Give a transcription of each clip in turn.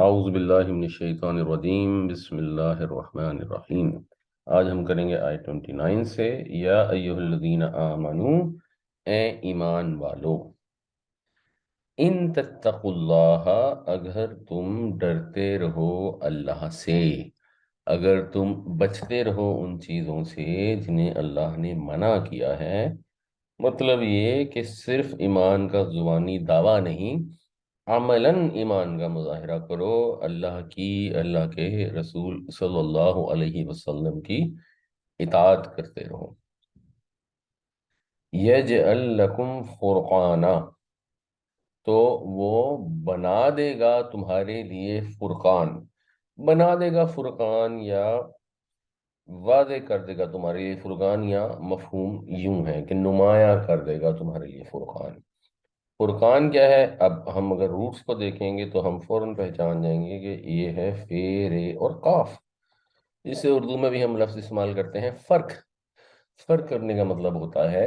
اعوذ باللہ من الشیطان الرجیم بسم اللہ الرحمن الرحیم۔ آج ہم کریں گے آیت 29 سے، یا ایہا الذین آمنو، اے ایمان والو، ان تتقوا اللہ، اگر تم ڈرتے رہو اللہ سے، اگر تم بچتے رہو ان چیزوں سے جنہیں اللہ نے منع کیا ہے۔ مطلب یہ کہ صرف ایمان کا زبانی دعویٰ نہیں، عملاً ایمان کا مظاہرہ کرو، اللہ کے رسول صلی اللہ علیہ وسلم کی اطاعت کرتے رہو۔ یجعل لکم فرقانا، تو وہ بنا دے گا تمہارے لیے فرقان، بنا دے گا فرقان یا واضح کر دے گا تمہارے لیے فرقان، یا مفہوم یوں ہے کہ نمایاں کر دے گا تمہارے لیے فرقان۔ فرقان کیا ہے؟ اب ہم اگر روٹس کو دیکھیں گے تو ہم فوراً پہچان جائیں گے کہ یہ ہے فے، رے اور قاف، جس سے اردو میں بھی ہم لفظ استعمال کرتے ہیں فرق۔ فرق کرنے کا مطلب ہوتا ہے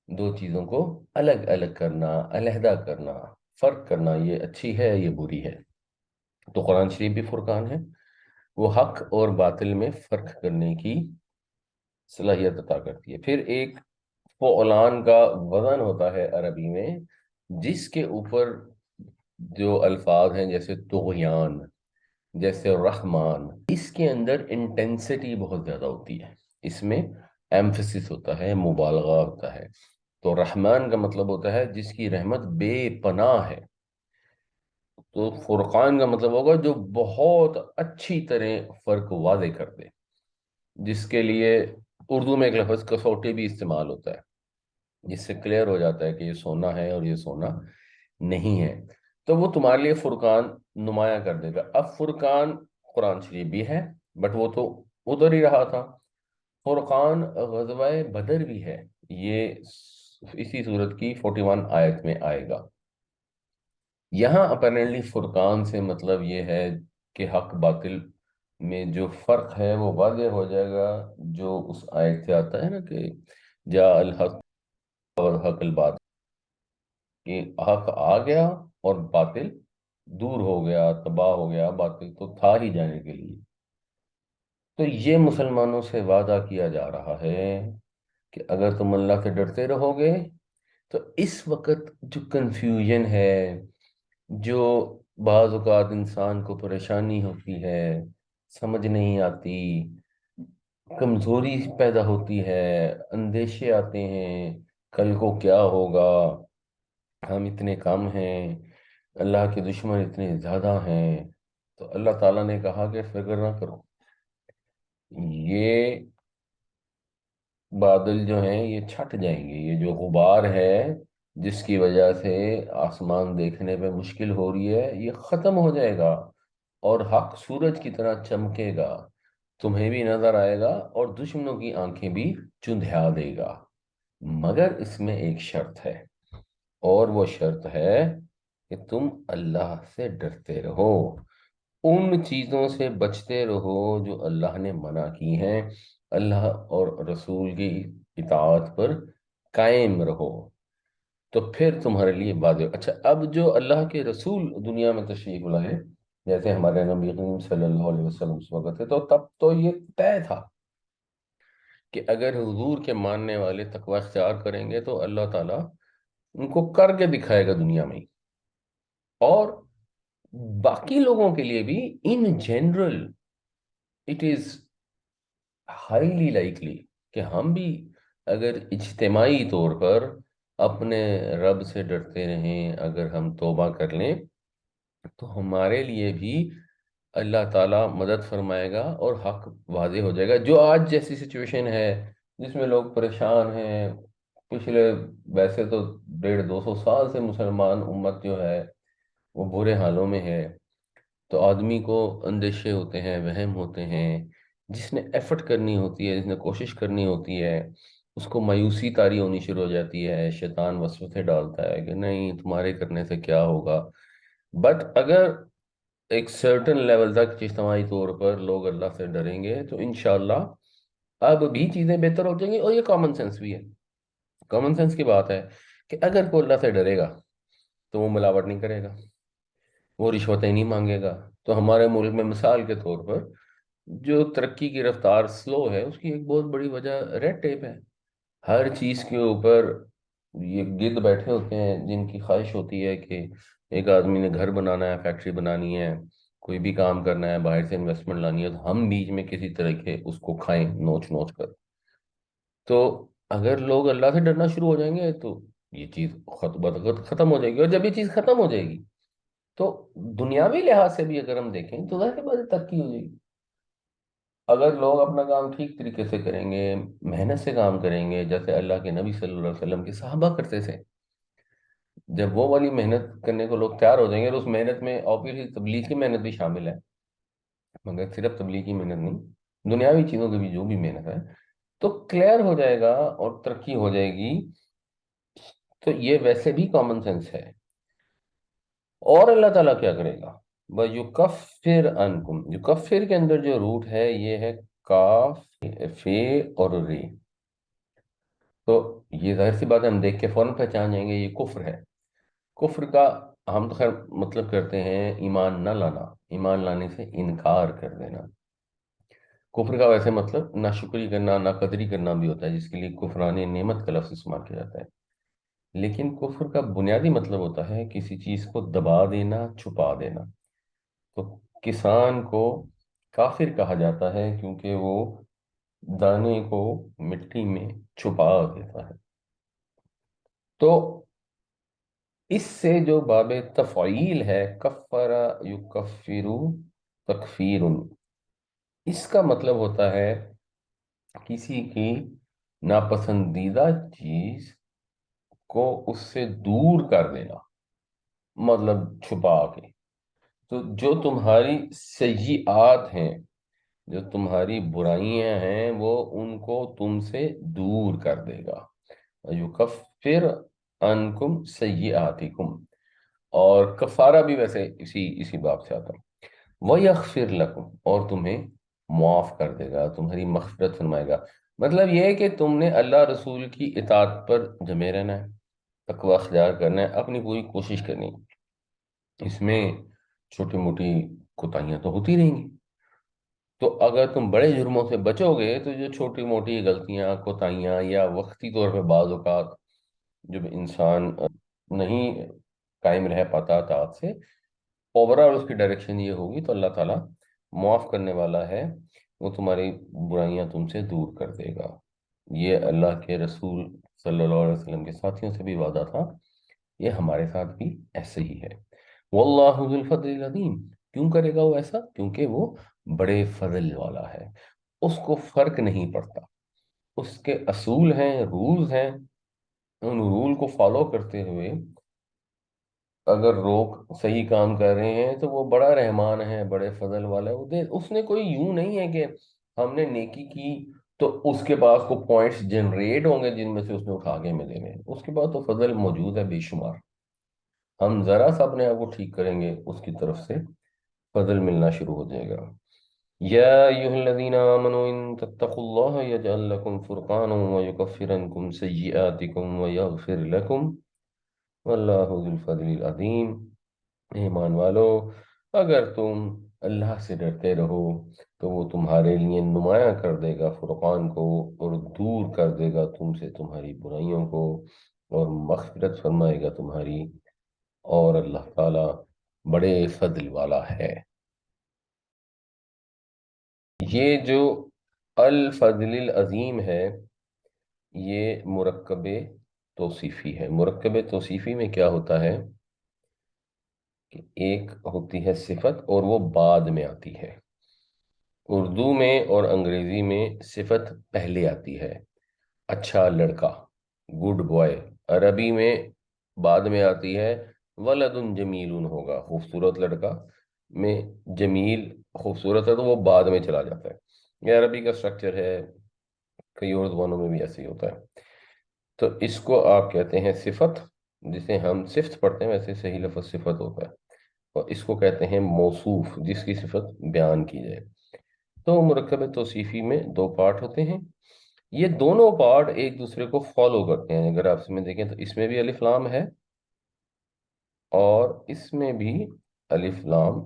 دو چیزوں کو الگ الگ کرنا، علیحدہ کرنا، فرق کرنا، یہ اچھی ہے یہ بری ہے۔ تو قرآن شریف بھی فرقان ہے، وہ حق اور باطل میں فرق کرنے کی صلاحیت عطا کرتی ہے۔ پھر ایک فعلان کا وزن ہوتا ہے عربی میں، جس کے اوپر جو الفاظ ہیں جیسے طغیان، جیسے رحمان، اس کے اندر انٹینسٹی بہت زیادہ ہوتی ہے، اس میں ایمفسس ہوتا ہے، مبالغہ ہوتا ہے۔ تو رحمان کا مطلب ہوتا ہے جس کی رحمت بے پناہ ہے، تو فرقان کا مطلب ہوگا جو بہت اچھی طرح فرق واضح کر دے، جس کے لیے اردو میں ایک لفظ کسوٹی بھی استعمال ہوتا ہے، جس سے کلیئر ہو جاتا ہے کہ یہ سونا ہے اور یہ سونا نہیں ہے۔ تو وہ تمہارے لیے فرقان نمایاں کر دے گا۔ اب فرقان قرآن شریف بھی ہے، بٹ وہ تو ادھر ہی رہا تھا۔ فرقان غزوہ بدر بھی ہے، یہ اسی صورت کی 41 آیت میں آئے گا۔ یہاں اپیرنٹلی فرقان سے مطلب یہ ہے کہ حق باطل میں جو فرق ہے وہ واضح ہو جائے گا، جو اس آیت سے آتا ہے نا کہ جاء الحق والحق الباطل، کہ حق آ گیا اور باطل دور ہو گیا، تباہ ہو گیا، باطل تو تھا ہی جانے کے لیے۔ تو یہ مسلمانوں سے وعدہ کیا جا رہا ہے کہ اگر تم اللہ سے ڈرتے رہو گے تو اس وقت جو کنفیوژن ہے، جو بعض اوقات انسان کو پریشانی ہوتی ہے، سمجھ نہیں آتی، کمزوری پیدا ہوتی ہے، اندیشے آتے ہیں، کل کو کیا ہوگا، ہم اتنے کم ہیں، اللہ کے دشمن اتنے زیادہ ہیں، تو اللہ تعالیٰ نے کہا کہ فکر نہ کرو، یہ بادل جو ہیں یہ چھٹ جائیں گے، یہ جو غبار ہے جس کی وجہ سے آسمان دیکھنے پہ مشکل ہو رہی ہے، یہ ختم ہو جائے گا اور حق سورج کی طرح چمکے گا، تمہیں بھی نظر آئے گا اور دشمنوں کی آنکھیں بھی چندھیا دے گا۔ مگر اس میں ایک شرط ہے، اور وہ شرط ہے کہ تم اللہ سے ڈرتے رہو، ان چیزوں سے بچتے رہو جو اللہ نے منع کی ہیں، اللہ اور رسول کی اطاعت پر قائم رہو، تو پھر تمہارے لیے واضح۔ اچھا، اب جو اللہ کے رسول دنیا میں تشریف لائے، جیسے ہمارے نبی کریم صلی اللہ علیہ وسلم اس وقت تھے، تو تب تو یہ طے تھا کہ اگر حضور کے ماننے والے تقوی اختیار کریں گے تو اللہ تعالیٰ ان کو کر کے دکھائے گا دنیا میں ہی، اور باقی لوگوں کے لیے بھی in general it is highly likely کہ ہم بھی اگر اجتماعی طور پر اپنے رب سے ڈرتے رہیں، اگر ہم توبہ کر لیں تو ہمارے لیے بھی اللہ تعالیٰ مدد فرمائے گا اور حق واضح ہو جائے گا۔ جو آج جیسی سچویشن ہے جس میں لوگ پریشان ہیں، پچھلے ویسے تو 150 200 سال سے مسلمان امت جو ہے وہ برے حالوں میں ہے، تو آدمی کو اندیشے ہوتے ہیں، وہم ہوتے ہیں، جس نے ایفرٹ کرنی ہوتی ہے، جس نے کوشش کرنی ہوتی ہے، اس کو مایوسی طاری ہونی شروع ہو جاتی ہے، شیطان وسوسے ڈالتا ہے کہ نہیں تمہارے کرنے سے کیا ہوگا۔ بٹ اگر ایک سرٹن لیول تک اجتماعی طور پر لوگ اللہ سے ڈریں گے تو انشاءاللہ اب بھی چیزیں بہتر ہو جائیں گی، اور یہ کامن سینس بھی ہے، کامن سینس کی بات ہے کہ اگر کوئی اللہ سے ڈرے گا تو وہ ملاوٹ نہیں کرے گا، وہ رشوتیں نہیں مانگے گا، تو ہمارے ملک میں مثال کے طور پر جو ترقی کی رفتار سلو ہے، اس کی ایک بہت بڑی وجہ ریڈ ٹیپ ہے۔ ہر چیز کے اوپر یہ گرد بیٹھے ہوتے ہیں جن کی خواہش ہوتی ہے کہ ایک آدمی نے گھر بنانا ہے، فیکٹری بنانی ہے، کوئی بھی کام کرنا ہے، باہر سے انویسٹمنٹ لانی ہے، تو ہم بیچ میں کسی طرح کے اس کو کھائیں نوچ نوچ کر۔ تو اگر لوگ اللہ سے ڈرنا شروع ہو جائیں گے تو یہ چیز ختم ہو جائے گی، اور جب یہ چیز ختم ہو جائے گی تو دنیاوی لحاظ سے بھی اگر ہم دیکھیں تو ظاہر بات ہے ترقی ہو جائے گی۔ اگر لوگ اپنا کام ٹھیک طریقے سے کریں گے، محنت سے کام کریں گے، جیسے اللہ کے نبی صلی اللہ علیہ وسلم کے صحابہ کرتے تھے، جب وہ والی محنت کرنے کو لوگ تیار ہو جائیں گے، تو اس محنت میں obviously تبلیغ کی محنت بھی شامل ہے، مگر صرف تبلیغ کی محنت نہیں، دنیاوی چیزوں کی بھی جو بھی محنت ہے، تو کلیئر ہو جائے گا اور ترقی ہو جائے گی۔ تو یہ ویسے بھی کامن سینس ہے۔ اور اللہ تعالیٰ کیا کرے گا؟ وَيُكَفِّرْ عَنْكُمْ، یکفر کے اندر جو روٹ ہے یہ ہے کاف، فے اور ری۔ تو یہ ظاہر سی بات ہے، ہم دیکھ کے فوراً پہچان جائیں گے یہ کفر ہے۔ کفر کا ہم تو خیر مطلب کرتے ہیں ایمان نہ لانا، ایمان لانے سے انکار کر دینا۔ کفر کا ویسے مطلب نہ شکری کرنا، نہ قدری کرنا بھی ہوتا ہے، جس کے لیے کفران نعمت کا لفظ استعمال کیا جاتا ہے۔ لیکن کفر کا بنیادی مطلب ہوتا ہے کسی چیز کو دبا دینا، چھپا دینا۔ تو کسان کو کافر کہا جاتا ہے کیونکہ وہ دانے کو مٹی میں چھپا دیتا ہے۔ تو اس سے جو باب تفعیل ہے، کفر یکفرو تکفیر، اس کا مطلب ہوتا ہے کسی کی ناپسندیدہ چیز کو اس سے دور کر دینا، مطلب چھپا کے۔ تو جو تمہاری سیئات ہیں، جو تمہاری برائیاں ہیں، وہ ان کو تم سے دور کر دے گا۔ یکفر عنکم سیئاتکم، اور کفارہ بھی ویسے اسی باب سے آتا ہے۔ وَيَغْفِرْ لَكُمْ، اور تمہیں معاف کر دے گا، تمہاری مغفرت فرمائے گا۔ مطلب یہ ہے کہ تم نے اللہ رسول کی اطاعت پر جمے رہنا ہے، تقوی اختیار کرنا ہے، اپنی پوری کوشش کرنی ہے۔ اس میں چھوٹی موٹی کوتاہیاں تو ہوتی رہیں گی، تو اگر تم بڑے جرموں سے بچو گے تو جو چھوٹی موٹی غلطیاں، کوتاہیاں، یا وقتی طور پہ بعض اوقات جب انسان نہیں قائم رہ پاتا اطاعت سے، اوورآل اس کی ڈائریکشن یہ ہوگی تو اللہ تعالیٰ معاف کرنے والا ہے، وہ تمہاری برائیاں تم سے دور کر دے گا۔ یہ اللہ کے رسول صلی اللہ علیہ وسلم کے ساتھیوں سے بھی وعدہ تھا، یہ ہمارے ساتھ بھی ایسے ہی ہے۔ واللہ ذو الفضل العظیم، کیوں کرے گا وہ ایسا؟ کیونکہ وہ بڑے فضل والا ہے، اس کو فرق نہیں پڑتا، اس کے اصول ہیں، رولز ہیں، ان رول کو فالو کرتے ہوئے اگر لوگ صحیح کام کر رہے ہیں تو وہ بڑا رحمان ہے، بڑے فضل والا ہے۔ اس نے کوئی یوں نہیں ہے کہ ہم نے نیکی کی تو اس کے پاس کو پوائنٹس جنریٹ ہوں گے جن میں سے اس نے اٹھا کے ہمیں دینے ہیں، اس کے پاس تو فضل موجود ہے بے شمار۔ ہم ذرا سا اپنے آپ کو ٹھیک کریں گے، اس کی طرف سے فضل ملنا شروع ہو جائے گا۔ یا ایھا الذین آمنوا ان تتقوا اللہ یجعل لکم فرقانا ویکفر عنکم سیئاتکم ویغفر لکم واللہ ذو الفضل العظیم۔ ایمان والو، اگر تم اللہ سے ڈرتے رہو تو وہ تمہارے لیے نمایاں کر دے گا فرقان کو، اور دور کر دے گا تم سے تمہاری برائیوں کو، اور مغفرت فرمائے گا تمہاری، اور اللہ تعالیٰ بڑے فضل والا ہے۔ یہ جو الفضل العظیم ہے، یہ مرکب توصیفی ہے۔ مرکب توصیفی میں کیا ہوتا ہے کہ ایک ہوتی ہے صفت اور وہ بعد میں آتی ہے۔ اردو میں اور انگریزی میں صفت پہلے آتی ہے، اچھا لڑکا، گڈ بوائے۔ عربی میں بعد میں آتی ہے، ولد جمیل ہوگا، خوبصورت لڑکا میں جمیل خوبصورت ہے تو وہ بعد میں چلا جاتا ہے۔ یہ عربی کا سٹرکچر ہے، کئی اور زبانوں میں بھی ایسے ہی ہوتا ہے۔ تو اس کو آپ کہتے ہیں صفت، جسے ہم صفت پڑھتے ہیں، ویسے صحیح لفظ صفت ہوتا ہے، اور اس کو کہتے ہیں موصوف، جس کی صفت بیان کی جائے۔ تو مرکب توصیفی میں دو پارٹ ہوتے ہیں، یہ دونوں پارٹ ایک دوسرے کو فالو کرتے ہیں۔ اگر آپ اس میں دیکھیں تو اس میں بھی الف لام ہے اور اس میں بھی الف لام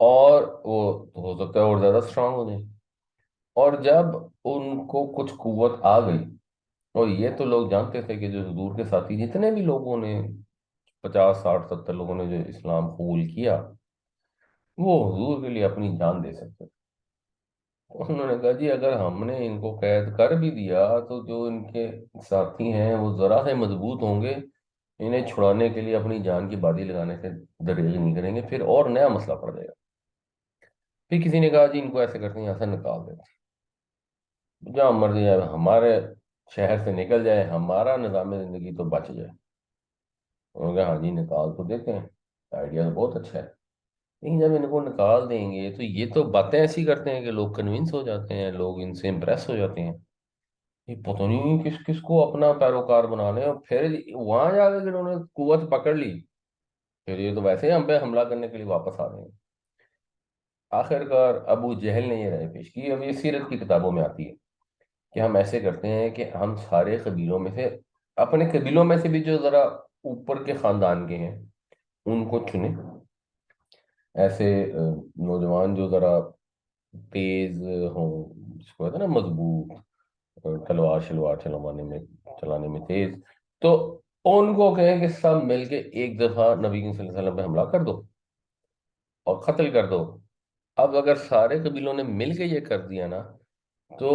اور وہ ہو سکتا ہے اور زیادہ اسٹرانگ ہو جائیں. اور جب ان کو کچھ قوت آ گئی، اور یہ تو لوگ جانتے تھے کہ جو حضور کے ساتھی جتنے بھی لوگوں نے 50 60 70 لوگوں نے جو اسلام قبول کیا، وہ حضور کے لیے اپنی جان دے سکتے تھے. انہوں نے کہا جی اگر ہم نے ان کو قید کر بھی دیا تو جو ان کے ساتھی ہیں وہ ذرا سے مضبوط ہوں گے، انہیں چھڑانے کے لیے اپنی جان کی بازی لگانے سے دریغ نہیں کریں گے، پھر اور نیا مسئلہ پڑ جائے گا. پھر کسی نے کہا جی ان کو ایسے کرتے ہیں یہاں سے نکال دیتے ہیں، جہاں مرضی جائے ہمارے شہر سے نکل جائے، ہمارا نظام زندگی تو بچ جائے. انہوں نے کہا ہاں جی نکال تو دیتے ہیں، آئیڈیا تو بہت اچھا ہے. لیکن جب ان کو نکال دیں گے تو یہ تو باتیں ایسی کرتے ہیں کہ لوگ کنونس ہو جاتے ہیں، لوگ ان سے امپریس ہو جاتے ہیں. یہ پتہ نہیں کس کس کو اپنا پیروکار بنا لیں، اور پھر وہاں جا کے انہوں نے قوت پکڑ لی، پھر یہ تو ویسے ہی ہم پہ حملہ کرنے کے لیے واپس آ گئے. آخر کار ابو جہل نے یہ رائے پیش کی. اب یہ سیرت کی کتابوں میں آتی ہے کہ ہم ایسے کرتے ہیں کہ ہم سارے قبیلوں میں سے، اپنے قبیلوں میں سے بھی جو ذرا اوپر کے خاندان کے ہیں ان کو چنیں، ایسے نوجوان جو ذرا تیز ہوں، جس کو کہتے ہیں نا مضبوط، تلوار شلوار چلانے میں تیز، تو ان کو کہیں کہ سب مل کے ایک دفعہ نبی کریم صلی اللہ علیہ وسلم پہ حملہ کر دو اور قتل کر دو. اب اگر سارے قبیلوں نے مل کے یہ کر دیا نا، تو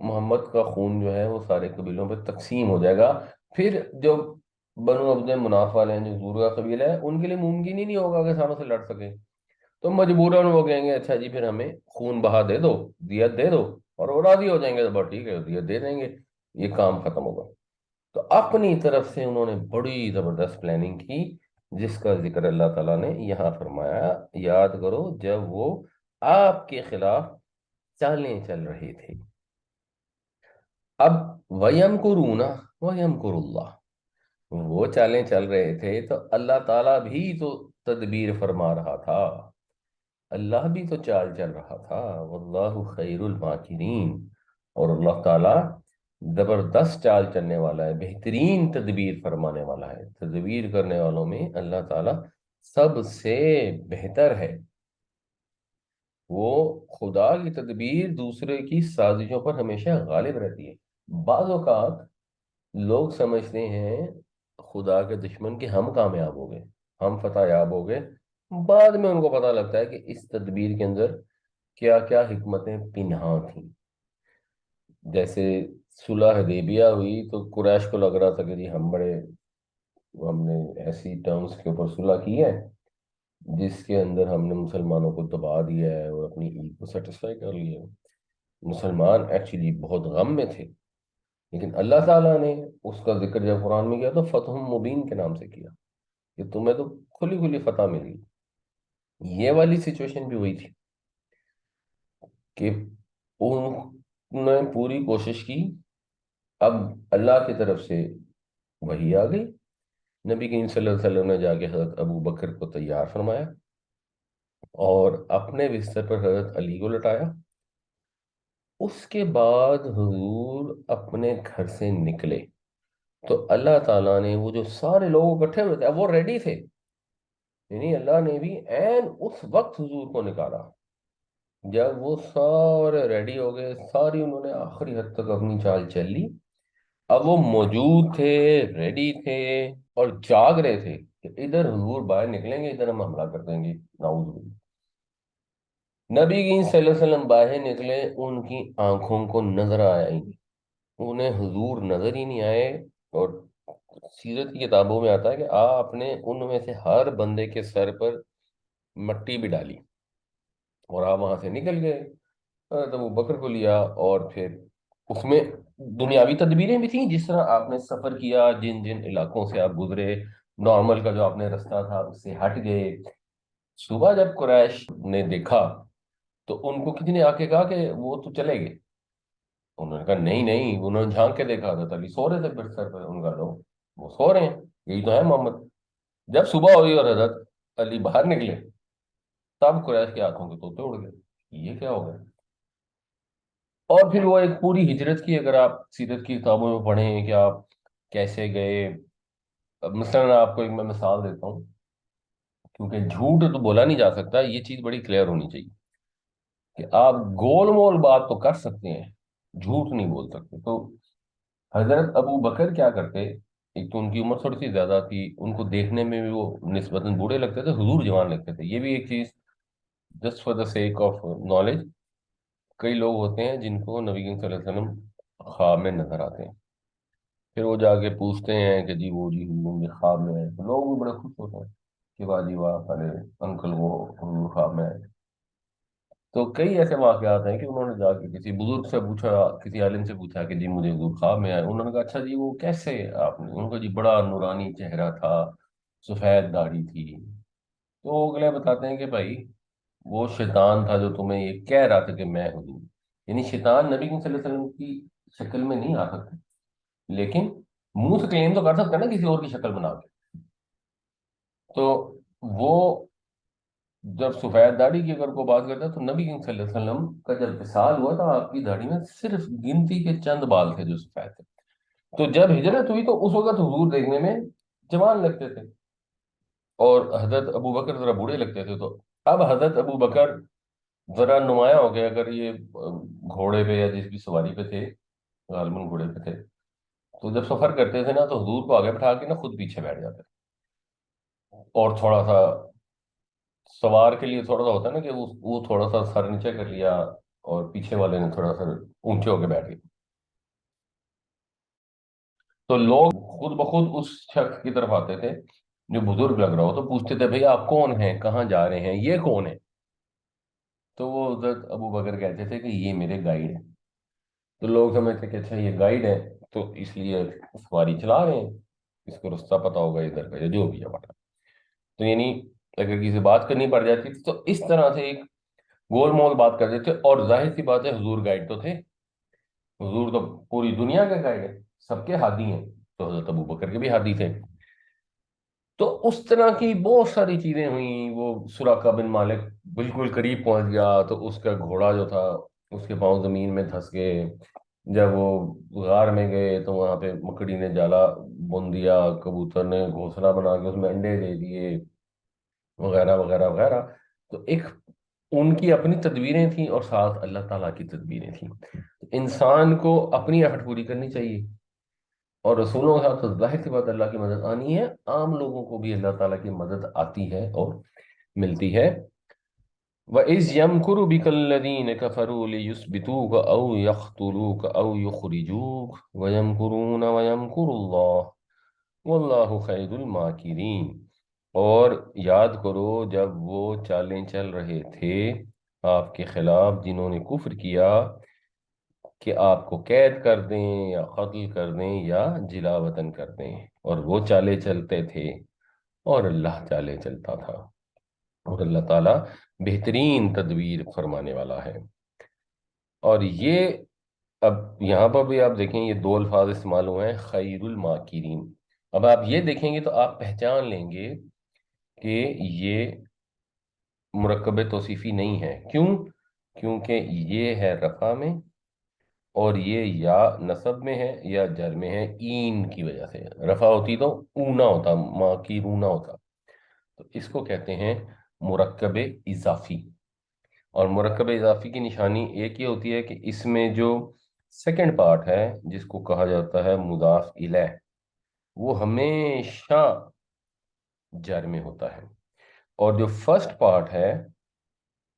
محمد کا خون جو ہے وہ سارے قبیلوں پہ تقسیم ہو جائے گا. پھر جو بنو عبد مناف والے ہیں جو حضور کا قبیلہ ہے، ان کے لیے ممکن ہی نہیں ہوگا کہ سامنے سے لڑ سکے. تو مجبوراً وہ کہیں گے اچھا جی پھر ہمیں خون بہا دے دو، دیت دے دو، اور وہ راضی ہو جائیں گے تو بس ٹھیک ہے دیت دے دیں گے، یہ کام ختم ہوگا. تو اپنی طرف سے انہوں نے بڑی زبردست پلاننگ کی، جس کا ذکر اللہ تعالیٰ نے یہاں فرمایا. یاد کرو جب وہ آپ کے خلاف چالیں چل رہے تھے. اب ویم کرون ویم کر اللہ، وہ چالیں چل رہے تھے تو اللہ تعالیٰ بھی تو تدبیر فرما رہا تھا، اللہ بھی تو چال چل رہا تھا. واللہ خیر الماکرین، اور اللہ تعالیٰ زبردست چال چلنے والا ہے، بہترین تدبیر فرمانے والا ہے. تدبیر کرنے والوں میں اللہ تعالیٰ سب سے بہتر ہے. وہ خدا کی تدبیر دوسرے کی سازشوں پر ہمیشہ غالب رہتی ہے. بعض اوقات لوگ سمجھتے ہیں خدا کے دشمن کہ ہم کامیاب ہو گئے، ہم فتح یاب ہو گئے. بعد میں ان کو پتہ لگتا ہے کہ اس تدبیر کے اندر کیا کیا حکمتیں پنہاں تھیں. جیسے صلح حدیبیہ ہوئی تو قریش کو لگ رہا تھا کہ جی ہم نے ایسی ٹرمز کے اوپر صلح کی ہے جس کے اندر ہم نے مسلمانوں کو دبا دیا ہے اور اپنی عید کو سیٹسفائی کر لیا ہے. مسلمان ایکچولی بہت غم میں تھے، لیکن اللہ تعالیٰ نے اس کا ذکر جب قرآن میں کیا تو فتح مبین کے نام سے کیا کہ تمہیں تو کھلی کھلی فتح ملی. یہ والی سچویشن بھی ہوئی تھی کہ انہوں نے پوری کوشش کی. اب اللہ کی طرف سے وحی آ گئی، نبی کریم صلی اللہ علیہ وسلم نے جا کے حضرت ابو بکر کو تیار فرمایا اور اپنے بستر پر حضرت علی کو لٹایا. اس کے بعد حضور اپنے گھر سے نکلے تو اللہ تعالیٰ نے وہ جو سارے لوگ اکٹھے ہوئے تھے اب وہ ریڈی تھے، یعنی اللہ نے بھی عین اس وقت حضور کو نکالا جب وہ سارے ریڈی ہو گئے. ساری انہوں نے آخری حد تک اپنی چال چل لی. اب وہ موجود تھے، ریڈی تھے، اور جاگ رہے تھے کہ ادھر حضور باہر نکلیں گے، ادھر ہم حملہ کر دیں گے. نعوذ باللہ. نبی کی صلی اللہ علیہ وسلم باہر نکلے، ان کی آنکھوں کو نظر آیا ہی نہیں، انہیں حضور نظر ہی نہیں آئے. اور سیرت کی کتابوں میں آتا ہے کہ آپ نے ان میں سے ہر بندے کے سر پر مٹی بھی ڈالی اور آپ وہاں سے نکل گئے. حضرت ابو بکر کو لیا، اور پھر اس میں دنیاوی تدبیریں بھی تھیں، جس طرح آپ نے سفر کیا، جن جن علاقوں سے آپ گزرے، نارمل کا جو آپ نے رستہ تھا اس سے ہٹ گئے. صبح جب قریش نے دیکھا تو ان کو کسی نے آ کے کہا کہ وہ تو چلے گئے. انہوں نے کہا نہیں نہیں. انہوں نے جھانک کے دیکھا حضرت علی سو رہے تھے بستر پہ. ان کا لو وہ سو رہے ہیں، یہی تو ہے محمد. جب صبح ہوئی اور حضرت علی باہر نکلے تب قریش کے ہاتھوں کے طوطے اڑ گئے، یہ کیا ہو گیا. اور پھر وہ ایک پوری ہجرت کی اگر آپ سیرت کی کتابوں میں پڑھیں کہ آپ کیسے گئے. اب مثلاً آپ کو ایک میں مثال دیتا ہوں کیونکہ جھوٹ تو بولا نہیں جا سکتا، یہ چیز بڑی کلیئر ہونی چاہیے کہ آپ گول مول بات تو کر سکتے ہیں، جھوٹ نہیں بول سکتے۔ تو حضرت ابو بکر کیا کرتے، ایک تو ان کی عمر تھوڑی سی زیادہ تھی، ان کو دیکھنے میں بھی وہ نسبتاً بوڑھے لگتے تھے، حضور جوان لگتے تھے، یہ بھی ایک چیز just for the sake of knowledge. کئی لوگ ہوتے ہیں جن کو نبی کریم صلی اللہ علیہ وسلم خواب میں نظر آتے ہیں، پھر وہ جا کے پوچھتے ہیں کہ جی وہ جی حضور مجھے خواب میں ہے، تو لوگ بھی بڑے خوش ہوتے ہیں کہ واہ جی واہ ارے انکل وہ حضور خواب میں ہے۔ تو کئی ایسے واقعات ہیں کہ انہوں نے جا کے کسی بزرگ سے پوچھا، کسی عالم سے پوچھا کہ جی مجھے حضور خواب میں آئے، انہوں نے کہا اچھا جی وہ کیسے آپ نے، انہوں نے کہا جی بڑا نورانی چہرہ تھا، سفید داڑھی تھی۔ تو وہ اگلے بتاتے ہیں کہ بھائی وہ شیطان تھا جو تمہیں یہ کہہ رہا تھا کہ میں ہوں، یعنی شیطان نبی کریم صلی اللہ علیہ وسلم کی شکل میں نہیں آ سکتا، لیکن منہ سے کلیم تو کر سکتا ہے نا کسی اور کی شکل بنا کے۔ تو وہ جب سفید داڑھی کی اگر کوئی بات کرتا ہے تو نبی کریم صلی اللہ علیہ وسلم کا جب وصال ہوا تھا آپ کی داڑھی میں صرف گنتی کے چند بال تھے جو سفید تھے۔ تو جب ہجرت ہوئی تو اس وقت حضور دیکھنے میں جوان لگتے تھے اور حضرت ابو بکر ذرا بوڑھے لگتے تھے۔ تو اب حضرت ابو بکر ذرا نمایاں ہو گئے، اگر یہ گھوڑے پہ یا جس بھی سواری پہ تھے، غالباً گھوڑے پہ تھے، تو جب سفر کرتے تھے نا تو حضور کو آگے بٹھا کے نا خود پیچھے بیٹھ جاتے تھے، اور تھوڑا سا سوار کے لیے تھوڑا سا ہوتا ہے نا کہ وہ تھوڑا سا سر نیچے کر لیا اور پیچھے والے نے تھوڑا سا اونچے ہو کے بیٹھ گئے، تو لوگ خود بخود اس شخص کی طرف آتے تھے جو بزرگ لگ رہا ہو، تو پوچھتے تھے بھئی آپ کون ہیں، کہاں جا رہے ہیں، یہ کون ہے؟ تو وہ حضرت ابو بکر کہتے تھے کہ یہ میرے گائیڈ ہیں۔ تو لوگ سمجھتے کہ اچھا یہ گائیڈ ہے تو اس لیے سواری چلا رہے ہیں، اس کو رستہ پتا ہوگا ادھر کا یا جو بھی ہے ہمارا۔ تو یعنی اگر کسی سے بات کرنی پڑ جاتی تھی تو اس طرح سے ایک گول مول بات کرتے تھے، اور ظاہر سی بات ہے حضور گائیڈ تو تھے، حضور تو پوری دنیا کے گائیڈ ہے، سب کے ہادی ہیں، تو حضرت ابو بکر کے بھی ہادی تھے۔ تو اس طرح کی بہت ساری چیزیں ہوئیں، وہ سراقہ بن مالک بالکل قریب پہنچ گیا تو اس کا گھوڑا جو تھا اس کے پاؤں زمین میں دھس گئے، جب وہ غار میں گئے تو وہاں پہ مکڑی نے جالا بن دیا، کبوتر نے گھونسلہ بنا کے اس میں انڈے دے دیے، وغیرہ وغیرہ وغیرہ۔ تو ایک ان کی اپنی تدبیریں تھیں اور ساتھ اللہ تعالیٰ کی تدبیریں تھیں۔ انسان کو اپنی ایفٹ پوری کرنی چاہیے، اور رسولوں کے ساتھ تو ظاہر سی بات اللہ کی مدد آنی ہے، عام لوگوں کو بھی اللہ تعالیٰ کی مدد آتی ہے اور ملتی ہے۔ وَإِذْ يَمْكُرُ بِكَ الَّذِينَ كَفَرُوا لِيُثْبِتُوكَ أَوْ يَقْتُلُوكَ أَوْ يُخْرِجُوكَ وَيَمْكُرُونَ وَيَمْكُرُ اللَّهُ وَاللَّهُ خَيْرُ الْمَاكِرِينَ۔ اور یاد کرو جب وہ چالیں چل رہے تھے آپ کے خلاف جنہوں نے کفر کیا، کہ آپ کو قید کر دیں یا قتل کر دیں یا جلا وطن کر دیں، اور وہ چالے چلتے تھے اور اللہ چالے چلتا تھا، اور اللہ تعالیٰ بہترین تدبیر فرمانے والا ہے۔ اور یہ اب یہاں پر بھی آپ دیکھیں یہ دو الفاظ استعمال ہوئے ہیں، خیر الماکرین۔ اب آپ یہ دیکھیں گے تو آپ پہچان لیں گے کہ یہ مرکب توصیفی نہیں ہے، کیوں؟ کیونکہ یہ ہے رفع میں، اور یہ یا نصب میں ہے یا جر میں ہے، این کی وجہ سے رفع ہوتی تو اونا ہوتا، ماں کی رونا ہوتا۔ تو اس کو کہتے ہیں مرکب اضافی، اور مرکب اضافی کی نشانی ایک یہ ہوتی ہے کہ اس میں جو سیکنڈ پارٹ ہے جس کو کہا جاتا ہے مضاف الیہ، وہ ہمیشہ جر میں ہوتا ہے، اور جو فرسٹ پارٹ ہے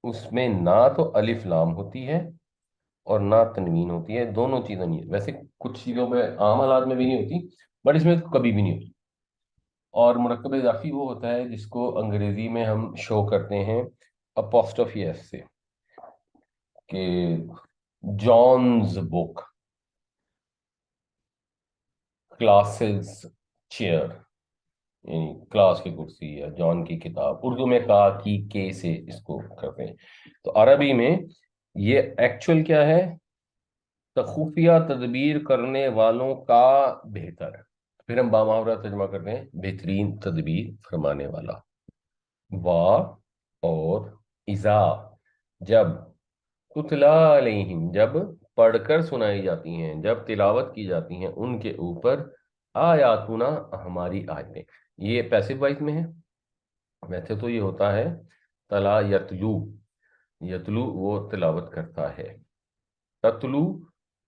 اس میں نہ تو الف لام ہوتی ہے اور نہ تنوین ہوتی ہے، دونوں چیزیں نہیں ہے، ویسے کچھ چیزوں میں عام حالات میں بھی نہیں ہوتی، بٹ اس میں کبھی بھی نہیں ہوتی۔ اور مرکب اضافی وہ ہوتا ہے جس کو انگریزی میں ہم شو کرتے ہیں اپوسٹروفی ایس سے، کہ جانز بک، کلاسز چیئر، یعنی کلاس کی کرسی یا جان کی کتاب، اردو میں کا کی کے سے اس کو کرتے ہیں۔ تو عربی میں یہ ایکچوئل کیا ہے؟ خفیہ تدبیر کرنے والوں کا بہتر، پھر ہم بامحاورہ ترجمہ کرتے ہیں بہترین تدبیر فرمانے والا۔ وا اور اذا، جب، تتلا علیہم، جب پڑھ کر سنائی جاتی ہیں، جب تلاوت کی جاتی ہیں ان کے اوپر آیاتنا، ہماری آیتیں، یہ پیسو وائس میں ہے، ویسے تو یہ ہوتا ہے تلا یتلو، یتلو وہ تلاوت کرتا ہے، تتلو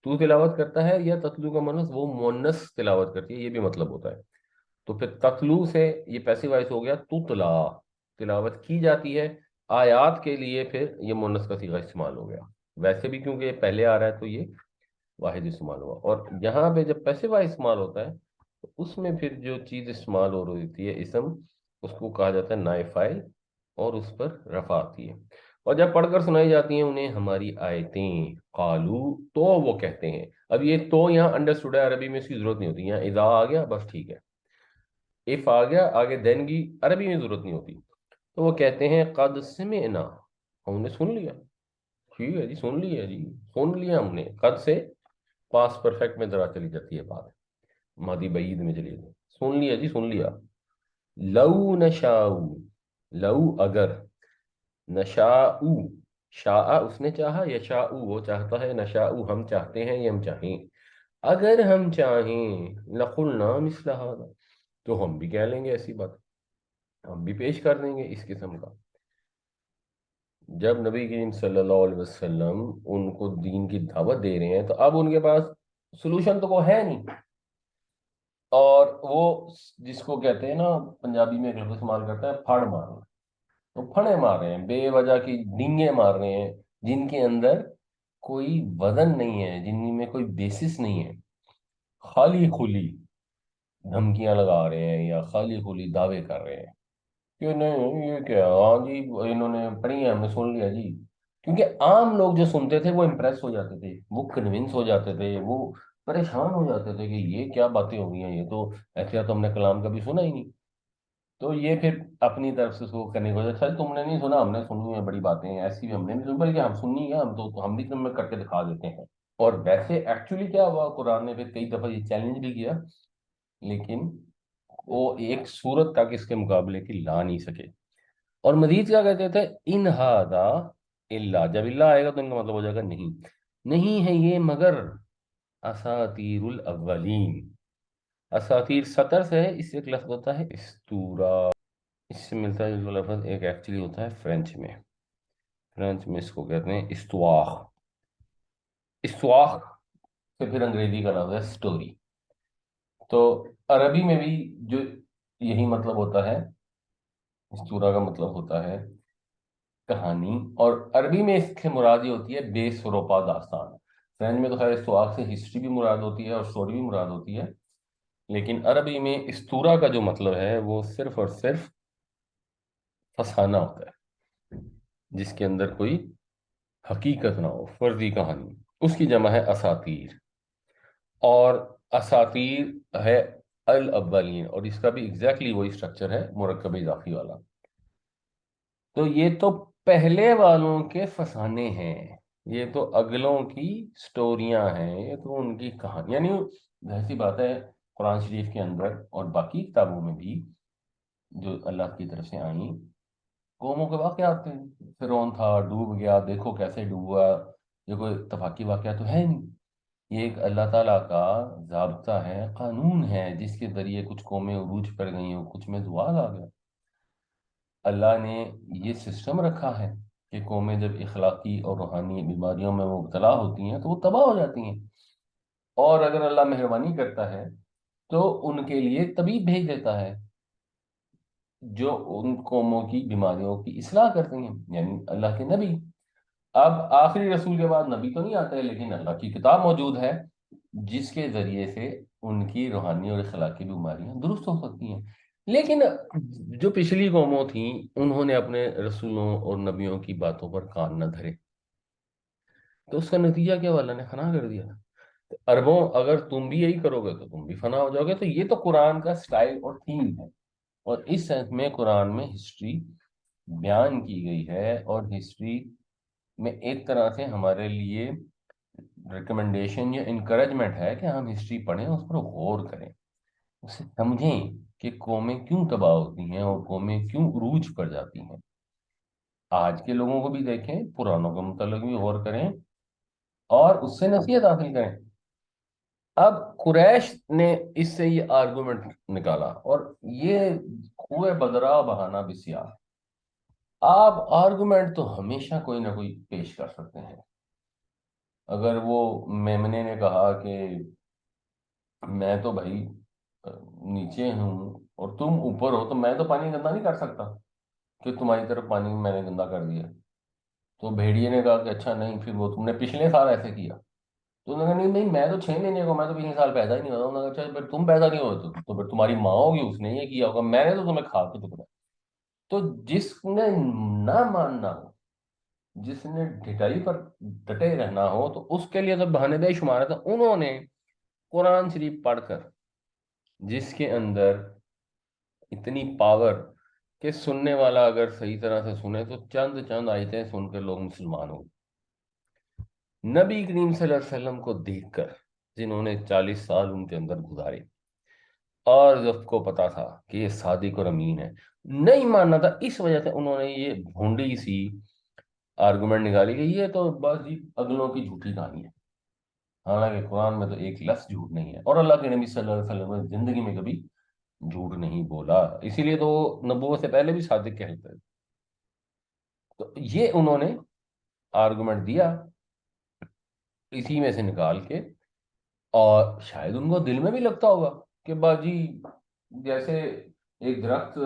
تو تلاوت کرتا ہے، یا تتلو کا مونس وہ مونس تلاوت کرتی ہے، یہ بھی مطلب ہوتا ہے۔ تو پھر تتلو سے یہ پیسو وائس ہو گیا، تتلا تلاوت کی جاتی ہے، آیات کے لیے پھر یہ مونس کا صیغہ استعمال ہو گیا۔ ویسے بھی کیونکہ یہ پہلے آ رہا ہے تو یہ واحد استعمال ہوا، اور یہاں پہ جب پیسو وائس استعمال ہوتا ہے تو اس میں پھر جو چیز استعمال ہو رہی ہوتی ہے اسم، اس کو کہا جاتا ہے نائب فاعل، اور اس پر رفع آتی ہے۔ اور جب پڑھ کر سنائی جاتی ہیں انہیں ہماری آیتیں، قالو تو وہ کہتے ہیں، اب یہ تو یہاں انڈرسٹوڈ ہے، عربی میں اس کی ضرورت نہیں ہوتی، یہاں اذا آ گیا بس ٹھیک ہے، اف آ گیا آگے دین کی عربی میں ضرورت نہیں ہوتی، تو وہ کہتے ہیں قد سمعنا، ہم نے سن لیا، ٹھیک ہے جی سن لیا، جی سن لیا ہم نے، قد سے پاس پرفیکٹ میں ذرا چلی جاتی ہے بات، ماضی بعید میں چلی جاتی ہے، سن لیا جی سن لیا۔ لو نشاء، لو اگر، نشاء شاء اس نے چاہا، یشاء وہ چاہتا ہے، نشاء ہم چاہتے ہیں یا ہم چاہیں، اگر ہم چاہیں لقلنا مثل هذا تو ہم بھی کہہ لیں گے ایسی بات، ہم بھی پیش کر دیں گے اس قسم کا۔ جب نبی کریم صلی اللہ علیہ وسلم ان کو دین کی دعوت دے رہے ہیں تو اب ان کے پاس سلوشن تو وہ ہے نہیں، اور وہ جس کو کہتے ہیں نا پنجابی میں ایک لفظ استعمال کرتا ہے پھاڑ مارنا، تو پھڑے مار رہے ہیں، بے وجہ کی ڈینگیں مار رہے ہیں جن کے اندر کوئی وزن نہیں ہے، جن میں کوئی بیسس نہیں ہے، خالی خلی دھمکیاں لگا رہے ہیں یا خالی خلی دعوے کر رہے ہیں کہ نہیں یہ کیا، ہاں جی انہوں نے پڑھی ہے ہم نے سن لیا جی، کیونکہ عام لوگ جو سنتے تھے وہ امپریس ہو جاتے تھے، وہ کنونس ہو جاتے تھے، وہ پریشان ہو جاتے تھے کہ یہ کیا باتیں ہو گئی ہیں، یہ تو ایسا تو ہم نے کلام کبھی سنا ہی نہیں۔ تو یہ پھر اپنی طرف سے اس کو کرنے کو، اچھا تم نے نہیں سنا، ہم نے سنی ہے بڑی باتیں ہیں، ایسی بھی ہم نے نہیں سنی بلکہ ہم سنی ہے، ہم تو ہم بھی تمہیں کر کے دکھا دیتے ہیں۔ اور ویسے ایکچولی کیا ہوا، قرآن نے پھر کئی دفعہ یہ چیلنج بھی کیا، لیکن وہ ایک صورت تک اس کے مقابلے کی لا نہیں سکے۔ اور مزید کیا کہتے تھے، ان ہادا الا، جب اللہ آئے گا تو ان کا مطلب ہو جائے گا نہیں، نہیں ہے یہ مگر اساطیر الاولین، اساطیر سطر سے ہے، اس سے ایک لفظ ہوتا ہے استورا، اس سے ملتا جلتا لفظ ایک ایکچولی ہوتا ہے فرینچ میں، فرینچ میں اس کو کہتے ہیں استواخ، استواخ سے پھر انگریزی کا لفظ ہے سٹوری، تو عربی میں بھی جو یہی مطلب ہوتا ہے، استورا کا مطلب ہوتا ہے کہانی، اور عربی میں اس سے مراد یہ ہوتی ہے بے سروپا داستان، فرینچ میں تو خیر استواخ سے ہسٹری بھی مراد ہوتی ہے اور اسٹوری بھی مراد ہوتی ہے، لیکن عربی میں استورا کا جو مطلب ہے وہ صرف اور صرف فسانہ ہوتا ہے، جس کے اندر کوئی حقیقت نہ ہو، فرضی کہانی، اس کی جمع ہے اساطیر، اور اساطیر ہے الاولین، اور اس کا بھی ایگزیکٹلی وہی اسٹرکچر ہے مرکب اضافی والا، تو یہ تو پہلے والوں کے فسانے ہیں، یہ تو اگلوں کی سٹوریاں ہیں، یہ تو ان کی کہانی، یعنی ظاہر سی بات ہے قرآن شریف کے اندر اور باقی کتابوں میں بھی جو اللہ کی طرف سے آئیں قوموں کے واقعات تھے، فرعون تھا ڈوب گیا، دیکھو کیسے ڈوبا، یہ کوئی اتفاقی واقعہ تو ہے نہیں، یہ ایک اللہ تعالیٰ کا ضابطہ ہے، قانون ہے، جس کے ذریعے کچھ قومیں عروج پر گئی ہوں، کچھ میں زوال آ گیا، اللہ نے یہ سسٹم رکھا ہے کہ قومیں جب اخلاقی اور روحانی بیماریوں میں مبتلا ہوتی ہیں تو وہ تباہ ہو جاتی ہیں، اور اگر اللہ مہربانی کرتا ہے تو ان کے لیے طبیب بھیج دیتا ہے جو ان قوموں کی بیماریوں کی اصلاح کرتے ہیں، یعنی اللہ کے نبی۔ اب آخری رسول کے بعد نبی تو نہیں آتے، لیکن اللہ کی کتاب موجود ہے جس کے ذریعے سے ان کی روحانی اور اخلاقی بیماریاں درست ہو سکتی ہیں، لیکن جو پچھلی قوموں تھیں انہوں نے اپنے رسولوں اور نبیوں کی باتوں پر کان نہ دھرے، تو اس کا نتیجہ کیا ہوا، اللہ نے فنا کر دیا۔ اربوں اگر تم بھی یہی کرو گے تو تم بھی فنا ہو جاؤ گے، تو یہ تو قرآن کا سٹائل اور تھیم ہے، اور اس سینس میں قرآن میں ہسٹری بیان کی گئی ہے، اور ہسٹری میں ایک طرح سے ہمارے لیے ریکمنڈیشن یا انکریجمنٹ ہے کہ ہم ہسٹری پڑھیں، اس پر غور کریں، اسے سمجھیں کہ قومیں کیوں تباہ ہوتی ہیں اور قومیں کیوں عروج پر جاتی ہیں، آج کے لوگوں کو بھی دیکھیں، پرانوں کے متعلق بھی غور کریں، اور اس سے نصیحت حاصل کریں۔ اب قریش نے اس سے یہ آرگومنٹ نکالا، اور یہ ہوئے بدرا بہانہ بسیار. آپ آرگومنٹ تو ہمیشہ کوئی نہ کوئی پیش کر سکتے ہیں. اگر وہ میمنے نے کہا کہ میں تو بھائی نیچے ہوں اور تم اوپر ہو، تو میں تو پانی گندا نہیں کر سکتا کہ تمہاری طرف پانی میں نے گندا کر دیا. تو بھیڑیے نے کہا کہ اچھا نہیں، پھر وہ تم نے پچھلے سال ایسے کیا. تو انہوں نے کہا نہیں نہیں، میں تو 6 مہینے کا، میں تو پچھلے سال پیدا ہی نہیں ہوا. انہوں نے کہا اچھا پھر تم پیدا نہیں ہوئے تو پھر تمہاری ماں ہوگی، اس نے یہ کیا ہوگا، میں نے تو تمہیں کھا کے ٹکڑا. تو جس نے نہ ماننا ہو، جس نے ڈٹائی پر ڈٹے رہنا ہو، تو اس کے لیے تو بہانے بے شمار ہے. تو انہوں نے قرآن شریف پڑھ کر، جس کے اندر اتنی پاور کہ سننے والا اگر صحیح طرح سے سنے تو چند چند آیتیں سن کر لوگ مسلمان ہو. نبی کریم صلی اللہ علیہ وسلم کو دیکھ کر، جنہوں نے 40 سال ان کے اندر گزارے، اور جب کو پتا تھا کہ یہ صادق اور امین ہے، نہیں ماننا تھا. اس وجہ سے انہوں نے یہ بھونڈی سی آرگومنٹ نکالی کہ یہ تو بس جی اگلوں کی جھوٹی کہانی ہے. حالانکہ قرآن میں تو ایک لفظ جھوٹ نہیں ہے، اور اللہ کے نبی صلی اللہ علیہ وسلم نے زندگی میں کبھی جھوٹ نہیں بولا. اسی لیے تو وہ نبوت سے پہلے بھی صادق کہتے ہیں. تو یہ انہوں نے آرگومنٹ دیا اسی میں سے نکال کے. اور شاید ان کو دل میں بھی لگتا ہوگا کہ باجی، جیسے ایک درخت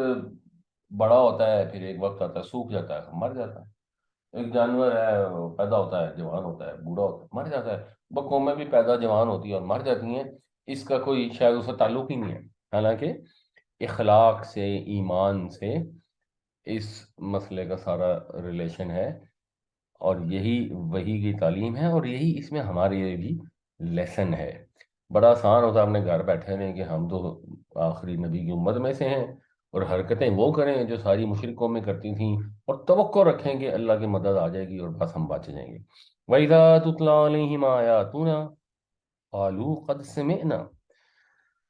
بڑا ہوتا ہے، پھر ایک وقت آتا ہے سوکھ جاتا ہے، مر جاتا ہے. ایک جانور ہے، وہ پیدا ہوتا ہے، جوان ہوتا ہے، بوڑھا ہوتا ہے، مر جاتا ہے. بکوں میں بھی پیدا جوان ہوتی ہے اور مر جاتی ہیں. اس کا کوئی شاید اس کا تعلق ہی نہیں ہے. حالانکہ اخلاق سے، ایمان سے اس مسئلے کا سارا ریلیشن ہے. اور یہی وہی کی تعلیم ہے، اور یہی اس میں ہمارے لیے بھی لیسن ہے. بڑا آسان ہوتا ہے اپنے گھر بیٹھے رہیں کہ ہم تو آخری نبی کی امت میں سے ہیں، اور حرکتیں وہ کریں جو ساری مشرکوں میں کرتی تھیں، اور توقع رکھیں کہ اللہ کی مدد آ جائے گی اور بس ہم بچ جائیں گے. وَإِذَا تُتْلَىٰ عَلَيْهِمْ آيَاتُنَا قَالُوا قَدْ سَمِعْنَا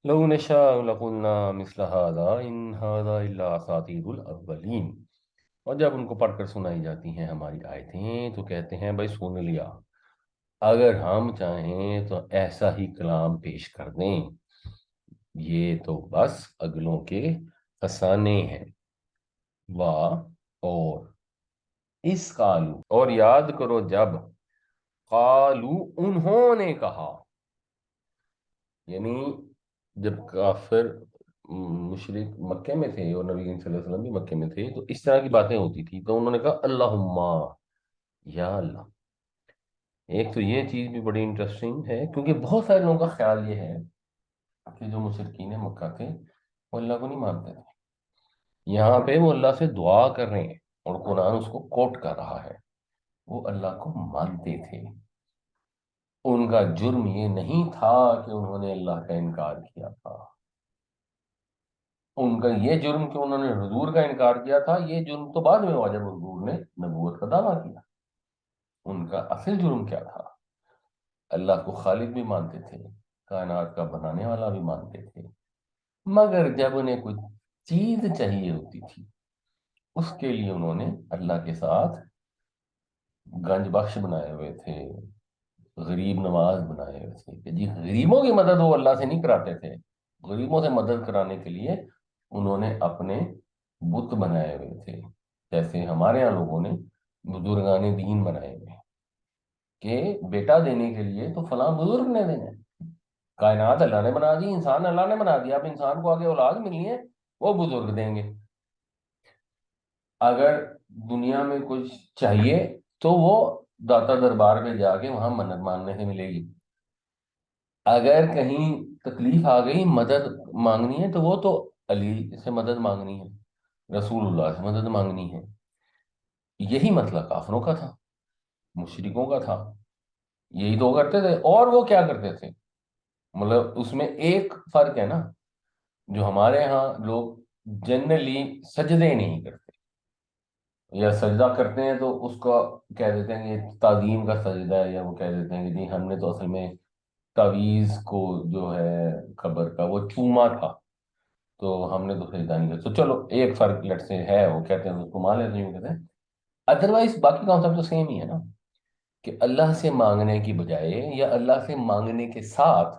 لَوْ نَشَاءُ لَقُلْنَا مِثْلَ هَٰذَا إِنْ هَٰذَا إِلَّا أَسَاطِيرُ الْأَوَّلِينَ. اور جب ان کو پڑھ کر سنائی جاتی ہیں ہماری آیتیں تو کہتے ہیں بھائی سن لیا، اگر ہم چاہیں تو ایسا ہی کلام پیش کر دیں، یہ تو بس اگلوں کے فسانے ہیں. واہ. اور اس قالو، اور یاد کرو جب قالو انہوں نے کہا، یعنی جب کافر مشرک مکے میں تھے اور نبی کریم صلی اللہ علیہ وسلم بھی مکے میں تھے، تو اس طرح کی باتیں ہوتی تھی، تو انہوں نے کہا اللہم، یا اللہ. ایک تو یہ چیز بھی بڑی انٹرسٹنگ ہے، کیونکہ بہت سارے لوگوں کا خیال یہ ہے کہ جو مشرکین مکہ تھے وہ اللہ کو نہیں مانتے تھے. یہاں پہ وہ اللہ سے دعا کر رہے ہیں اور قرآن اس کو کوٹ کر رہا ہے. وہ اللہ کو مانتے تھے. ان کا جرم یہ نہیں تھا کہ انہوں نے اللہ کا انکار کیا تھا. ان کا یہ جرم کہ انہوں نے حضور کا انکار کیا تھا، یہ جرم تو بعد میں ہوا جب حضور نے نبوت کا دعویٰ کیا. ان کا اصل جرم کیا تھا؟ اللہ کو خالق بھی مانتے تھے، کائنات کا بنانے والا بھی مانتے تھے، مگر جب انہیں کچھ چیز چاہیے ہوتی تھی، اس کے لیے انہوں نے اللہ کے ساتھ گنج بخش بنائے ہوئے تھے، غریب نواز بنائے ہوئے تھے کہ جی غریبوں کی مدد وہ اللہ سے نہیں کراتے تھے. غریبوں سے مدد کرانے کے لیے انہوں نے اپنے بت بنائے ہوئے تھے. جیسے ہمارے یہاں لوگوں نے بزرگان دین بنائے ہوئے ہیں کہ بیٹا دینے کے لیے تو فلاں بزرگ نے دینا ہے. کائنات اللہ نے بنا دی، انسان اللہ نے بنا دیا، اب انسان کو آگے اولاد ملنی ہے، وہ بزرگ دیں گے. اگر دنیا میں کچھ چاہیے تو وہ داتا دربار میں جا کے وہاں منت مانگنے سے ملے گی. اگر کہیں تکلیف آ گئی، مدد مانگنی ہے، تو وہ تو علی سے مدد مانگنی ہے، رسول اللہ سے مدد مانگنی ہے. یہی مسئلہ کافروں کا تھا، مشرکوں کا تھا. یہی تو کرتے تھے. اور وہ کیا کرتے تھے؟ مطلب اس میں ایک فرق ہے نا، جو ہمارے ہاں لوگ جنرلی سجدے نہیں کرتے، یا سجدہ کرتے ہیں تو اس کو کہہ دیتے ہیں کہ تعظیم کا سجدہ ہے، یا وہ کہہ دیتے ہیں کہ جی ہم نے تو اصل میں تعویذ کو جو ہے قبر کا وہ چوما تھا، تو ہم نے تو سجدہ نہیں کیا. تو چلو ایک فرق لٹ سے ہے، وہ کہتے ہیں اس کو مان لیتے ہیں، یوں کہتے ہیں. ادروائز باقی کانسیپٹ تو سیم ہی ہے نا، کہ اللہ سے مانگنے کی بجائے یا اللہ سے مانگنے کے ساتھ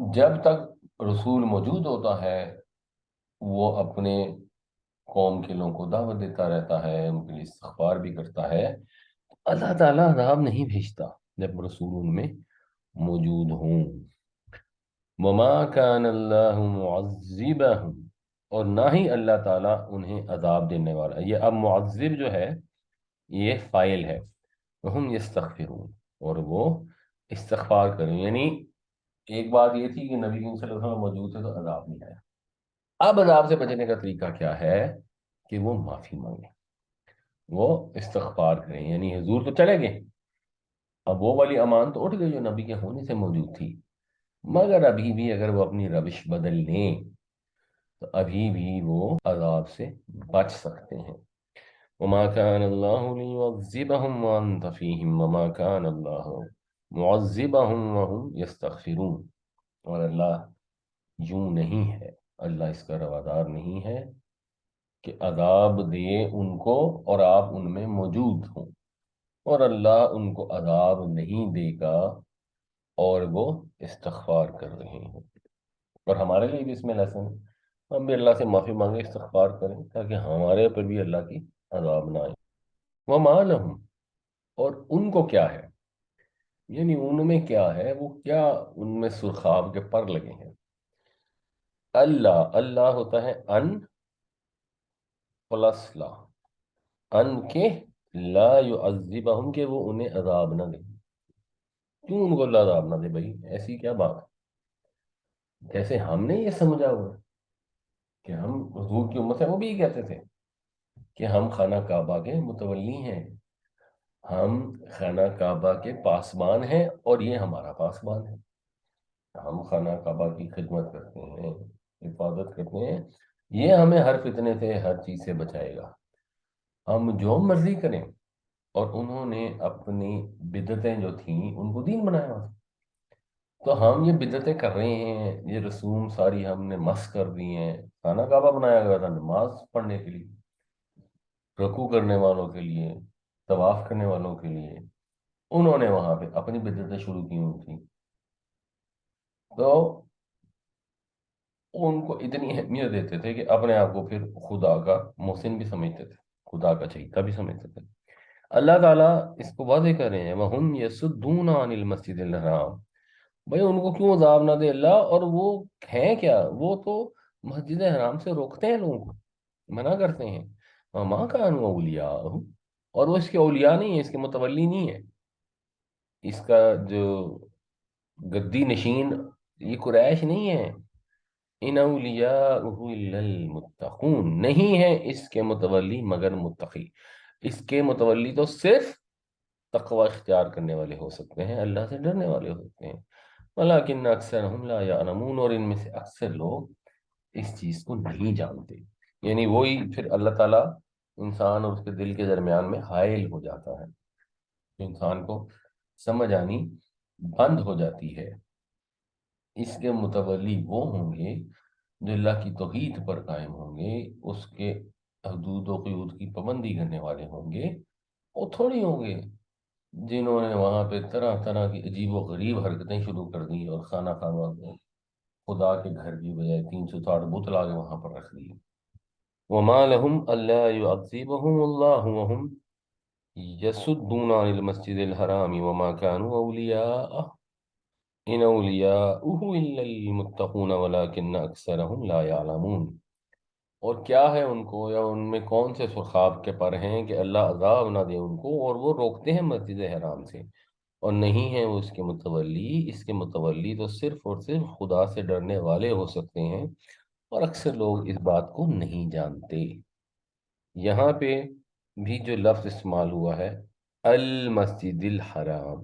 جب تک رسول موجود ہوتا ہے وہ اپنے قوم کے لوگوں کو دعوت دیتا رہتا ہے، ان کے لیے استغفار بھی کرتا ہے، اللہ تعالیٰ عذاب نہیں بھیجتا جب رسول ان میں موجود ہوں۔ وما كان اللہ معذبہم، اور نہ ہی اللہ تعالیٰ انہیں عذاب دینے والا ہے۔ یہ اب معذب جو ہے یہ فائل ہے، وہم یستغفرون، اور وہ استغفار کریں، یعنی ایک بات یہ تھی کہ نبی کریم صلی اللہ علیہ وسلم موجود تھے تو عذاب نہیں آیا، اب عذاب سے بچنے کا طریقہ کیا ہے کہ وہ معافی مانگیں، وہ استغفار کریں، یعنی حضور تو چلے گئے، اب وہ والی امان تو اٹھ گئی جو نبی کے ہونے سے موجود تھی، مگر ابھی بھی اگر وہ اپنی روش بدل لیں تو ابھی بھی وہ عذاب سے بچ سکتے ہیں۔ وما كان الله ليعذبهم وانت فيهم وما كان الله معذبهم وهم يستغفرون، اور اللہ یوں نہیں ہے، اللہ اس کا روادار نہیں ہے کہ عذاب دے ان کو اور آپ ان میں موجود ہوں، اور اللہ ان کو عذاب نہیں دے گا اور وہ استغفار کر رہے ہیں۔ اور ہمارے لیے بھی اس میں لیسن ہے، ہم بھی اللہ سے معافی مانگیں، استغفار کریں، تاکہ ہمارے اوپر بھی اللہ کی عذاب نہ آئے۔ وما لہم، اور ان کو کیا ہے، یعنی ان میں کیا ہے، وہ کیا ان میں سرخاب کے پر لگے ہیں۔ اللہ، اللہ ہوتا ہے ان پلس لا، ان کے لا یعذبہم، کہ وہ انہیں عذاب نہ دے۔ کیوں ان کو اللہ عذاب نہ دے بھائی، ایسی کیا بات ہے؟ جیسے ہم نے یہ سمجھا ہوا ہے کہ ہم حضور کی امت ہیں، وہ بھی یہ کہتے تھے کہ ہم خانہ کعبہ کے متولی ہیں، ہم خانہ کعبہ کے پاسبان ہیں اور یہ ہمارا پاسبان ہے، ہم خانہ کعبہ کی خدمت کرتے ہیں، حفاظت کرتے ہیں، یہ ہمیں ہر فتنے سے ہر چیز سے بچائے گا، ہم جو مرضی کریں۔ اور انہوں نے اپنی بدعتیں جو تھیں ان کو دین بنایا ہوا تھا، تو ہم یہ بدعتیں کر رہے ہیں، یہ رسوم ساری ہم نے مس کر دی ہیں، خانہ کعبہ بنایا گیا تھا نماز پڑھنے کے لیے، رکوع کرنے والوں کے لیے، طواف کرنے والوں کے لیے، انہوں نے وہاں پہ اپنی بدعتیں شروع کی ہوئی تھیں، تو ان کو اتنی اہمیت دیتے تھے کہ اپنے آپ کو پھر خدا کا محسن بھی سمجھتے تھے، خدا کا چہیتا بھی سمجھتے تھے۔ اللہ تعالیٰ اس کو واضح کر رہے ہیں، وَهُمْ يَصُدُّونَ عَنِ الْمَسْجِدِ الْحَرَامِ، بھائی ان کو کیوں عذاب نہ دے اللہ، اور وہ ہیں کیا، وہ تو مسجد حرام سے روکتے ہیں لوگوں کو، منع کرتے ہیں، وَمَا كَانُوا أَوْلِيَاءَهُ، اور وہ اس کے اولیاء نہیں ہیں، اس کے متولی نہیں ہے، اس کا جو گدی نشین یہ قریش نہیں ہے، ان اولیاءہ الا المتقون، نہیں ہے اس کے متولی مگر متقی، اس کے متولی تو صرف تقوی اختیار کرنے والے ہو سکتے ہیں، اللہ سے ڈرنے والے ہو سکتے ہیں، ولیکن اکثرهم لا یعلمون، اور ان میں سے اکثر لوگ اس چیز کو نہیں جانتے، یعنی وہی پھر اللہ تعالیٰ انسان اور اس کے دل کے درمیان میں حائل ہو جاتا ہے، تو انسان کو سمجھ آنی بند ہو جاتی ہے۔ اس کے متولی وہ ہوں گے جو اللہ کی توحید پر قائم ہوں گے، اس کے حدود و قیود کی پابندی کرنے والے ہوں گے، وہ تھوڑی ہوں گے جنہوں نے وہاں پہ طرح طرح کی عجیب و غریب حرکتیں شروع کر دی اور خانہ کعبہ کو خدا کے گھر کی بجائے 360 بت لا کے وہاں پر رکھ دی۔ وما لهم الا يعذبهم الله وهم يصدون عن المسجد الحرام وما كانوا اولياءه ان اولیاؤہ الا المتقون ولکن اکثرهم لا يعلمون، اور کیا ہے ان کو یا ان میں کون سے سرخاب کے پر ہیں کہ اللہ عذاب نہ دے ان کو، اور وہ روکتے ہیں مسجد حرام سے، اور نہیں ہے وہ اس کے متولی، اس کے متولی تو صرف اور صرف خدا سے ڈرنے والے ہو سکتے ہیں، اور اکثر لوگ اس بات کو نہیں جانتے۔ یہاں پہ بھی جو لفظ استعمال ہوا ہے المسجد الحرام،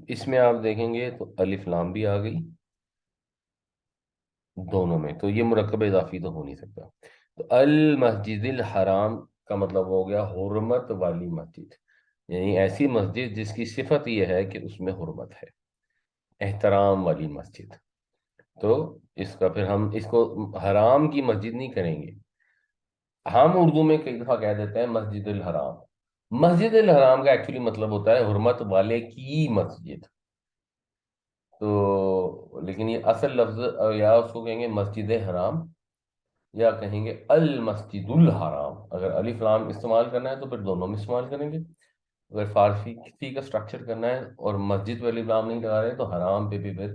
اس میں آپ دیکھیں گے تو الف لام بھی آ گئی دونوں میں، تو یہ مرکب اضافی تو ہو نہیں سکتا، تو المسجد الحرام کا مطلب ہو گیا حرمت والی مسجد، یعنی ایسی مسجد جس کی صفت یہ ہے کہ اس میں حرمت ہے، احترام والی مسجد، تو اس کا پھر ہم اس کو حرام کی مسجد نہیں کریں گے، ہم اردو میں کئی دفعہ کہہ دیتے ہیں مسجد الحرام، مسجد الحرام کا ایکچولی مطلب ہوتا ہے حرمت والے کی مسجد، تو لیکن یہ اصل لفظ یا اس کو کہیں گے مسجد حرام، یا کہیں گے المسجد الحرام۔ اگر الف لام استعمال کرنا ہے تو پھر دونوں میں استعمال کریں گے، اگر فارسی کسی کا اسٹرکچر کرنا ہے اور مسجد پہ الف لام نہیں لگا رہے تو حرام پہ بھی پھر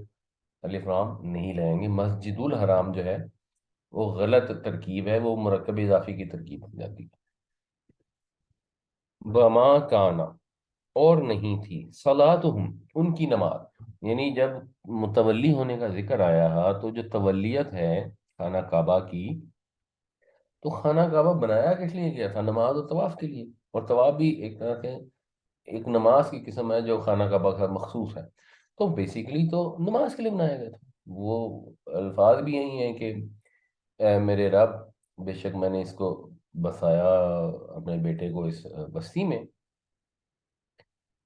الف لام نہیں لگائیں گے۔ مسجد الحرام جو ہے وہ غلط ترکیب ہے، وہ مرکب اضافی کی ترکیب بن جاتی ہے۔ وما کانا، اور نہیں تھی، صلاتہم، ان کی نماز، یعنی جب متولی ہونے کا ذکر آیا تو جو تولیت ہے خانہ کعبہ کی، تو خانہ کعبہ بنایا کس لیے گیا تھا؟ نماز اور طواف کے لیے، اور طواف بھی ایک طرح سے ایک نماز کی قسم ہے جو خانہ کعبہ کا مخصوص ہے۔ تو بیسیکلی تو نماز کے لیے بنایا گیا تھا۔ وہ الفاظ بھی یہی ہیں کہ اے میرے رب، بے شک میں نے اس کو بسایا اپنے بیٹے کو اس بستی میں،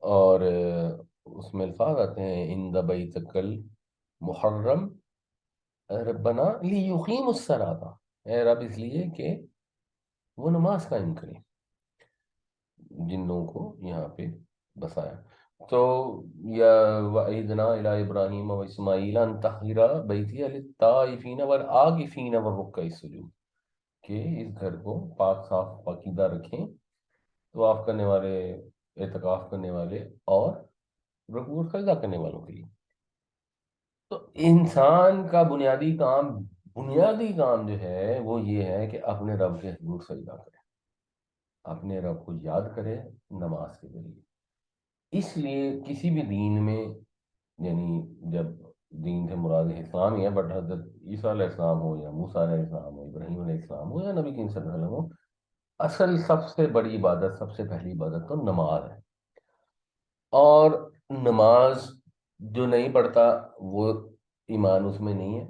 اور اس میں الفاظ آتے ہیں ان بیتک المحرم ربنا لیقیم الصلاۃ، اے رب اس لیے کہ وہ نماز قائم کریں، جنوں کو یہاں پہ بسایا۔ تو یا وعیدنا الی ابراہیم و اسماعیل ان طہر بیتی للطائفین والعاکفین والرکع السجود، کہ اس گھر کو پاک صاف پاکیزہ رکھیں طواف کرنے والے، اعتکاف کرنے والے اور رکوع اور سجدہ کرنے والوں کے لیے۔ تو انسان کا بنیادی کام جو ہے وہ یہ ہے کہ اپنے رب کے حضور سجدہ کرے، اپنے رب کو یاد کرے نماز کے ذریعے۔ اس لیے کسی بھی دین میں، یعنی جب دین سے مراد اسلام ہی ہے، بٹ حضرت عیسیٰ علیہ السلام ہو یا موسیٰ علیہ السلام ہو، ابراہیم علیہ السلام ہو یا نبی کریم صلی اللہ علیہ وسلم ہو، اصل سب سے بڑی عبادت، سب سے پہلی عبادت تو نماز ہے۔ اور نماز جو نہیں پڑھتا وہ ایمان اس میں نہیں ہے۔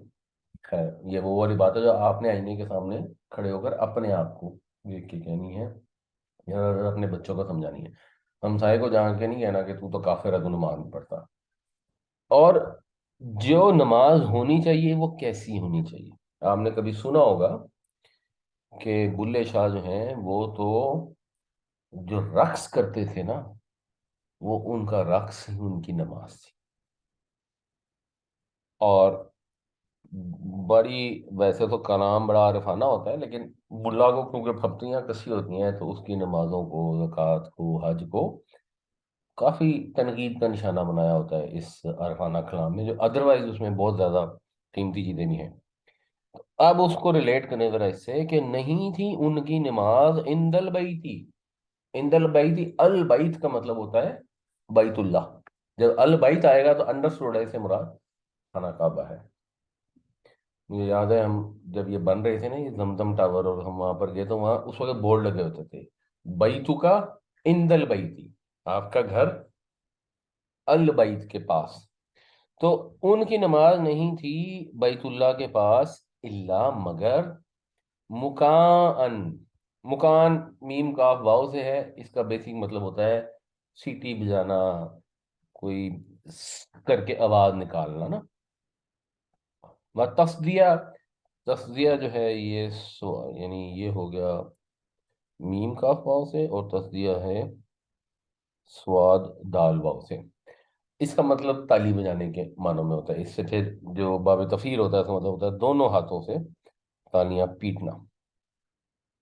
خیر، یہ وہ والی بات ہے جو آپ نے آئینے کے سامنے کھڑے ہو کر اپنے آپ کو دیکھ کے کہنی ہے، یا اپنے بچوں کو سمجھانی ہے، ہمسائے کو جان کے نہیں کہنا کہ تو کافر ہے، تو نماز نہیں پڑھتا۔ اور جو نماز ہونی چاہیے وہ کیسی ہونی چاہیے؟ آپ نے کبھی سنا ہوگا کہ بلے شاہ جو ہیں وہ تو جو رقص کرتے تھے نا، وہ ان کا رقص ہی ان کی نماز تھی۔ اور بڑی، ویسے تو کلام بڑا عارفانہ ہوتا ہے، لیکن ملا کو کیونکہ پھپتیاں کسی ہوتی ہیں تو اس کی نمازوں کو، زکوٰۃ کو، حج کو کافی تنقید کا نشانہ بنایا ہوتا ہے اس عارفانہ کلام میں، جو ادروائز اس میں بہت زیادہ قیمتی چیزیں بھی ہیں۔ اب اس کو ریلیٹ کرنے ذرا اس سے کہ نہیں تھی ان کی نماز عند البیتی، عند البیتی، البیت کا مطلب ہوتا ہے بیت اللہ۔ جب البیت آئے گا تو انڈرسٹوڈ ہے، سے مراد خانہ کعبہ ہے۔ مجھے یاد ہے ہم جب یہ بن رہے تھے نا، یہ زمزم ٹاور، اور ہم وہاں پر گئے تو وہاں اس وقت بورڈ لگے ہوتے تھے بیتو کا عند البیتی، آپ کا گھر البیت کے پاس۔ تو ان کی نماز نہیں تھی بیت اللہ کے پاس الا مگر مکان، مکان میم کاف واؤ سے ہے، اس کا بیسک مطلب ہوتا ہے سیٹی بجانا، کوئی کر کے آواز نکالنا نا۔ تصدیہ، تصدیہ جو ہے یہ یعنی یہ ہو گیا میم کاف واؤ سے، اور تصدیہ ہے سواد دال واؤ سے۔ اس کا مطلب تالی بجانے کے معنوں میں ہوتا ہے۔ اس سے پھر جو باب تفسیر ہوتا ہے اس کا مطلب ہوتا ہے دونوں ہاتھوں سے تالیاں پیٹنا۔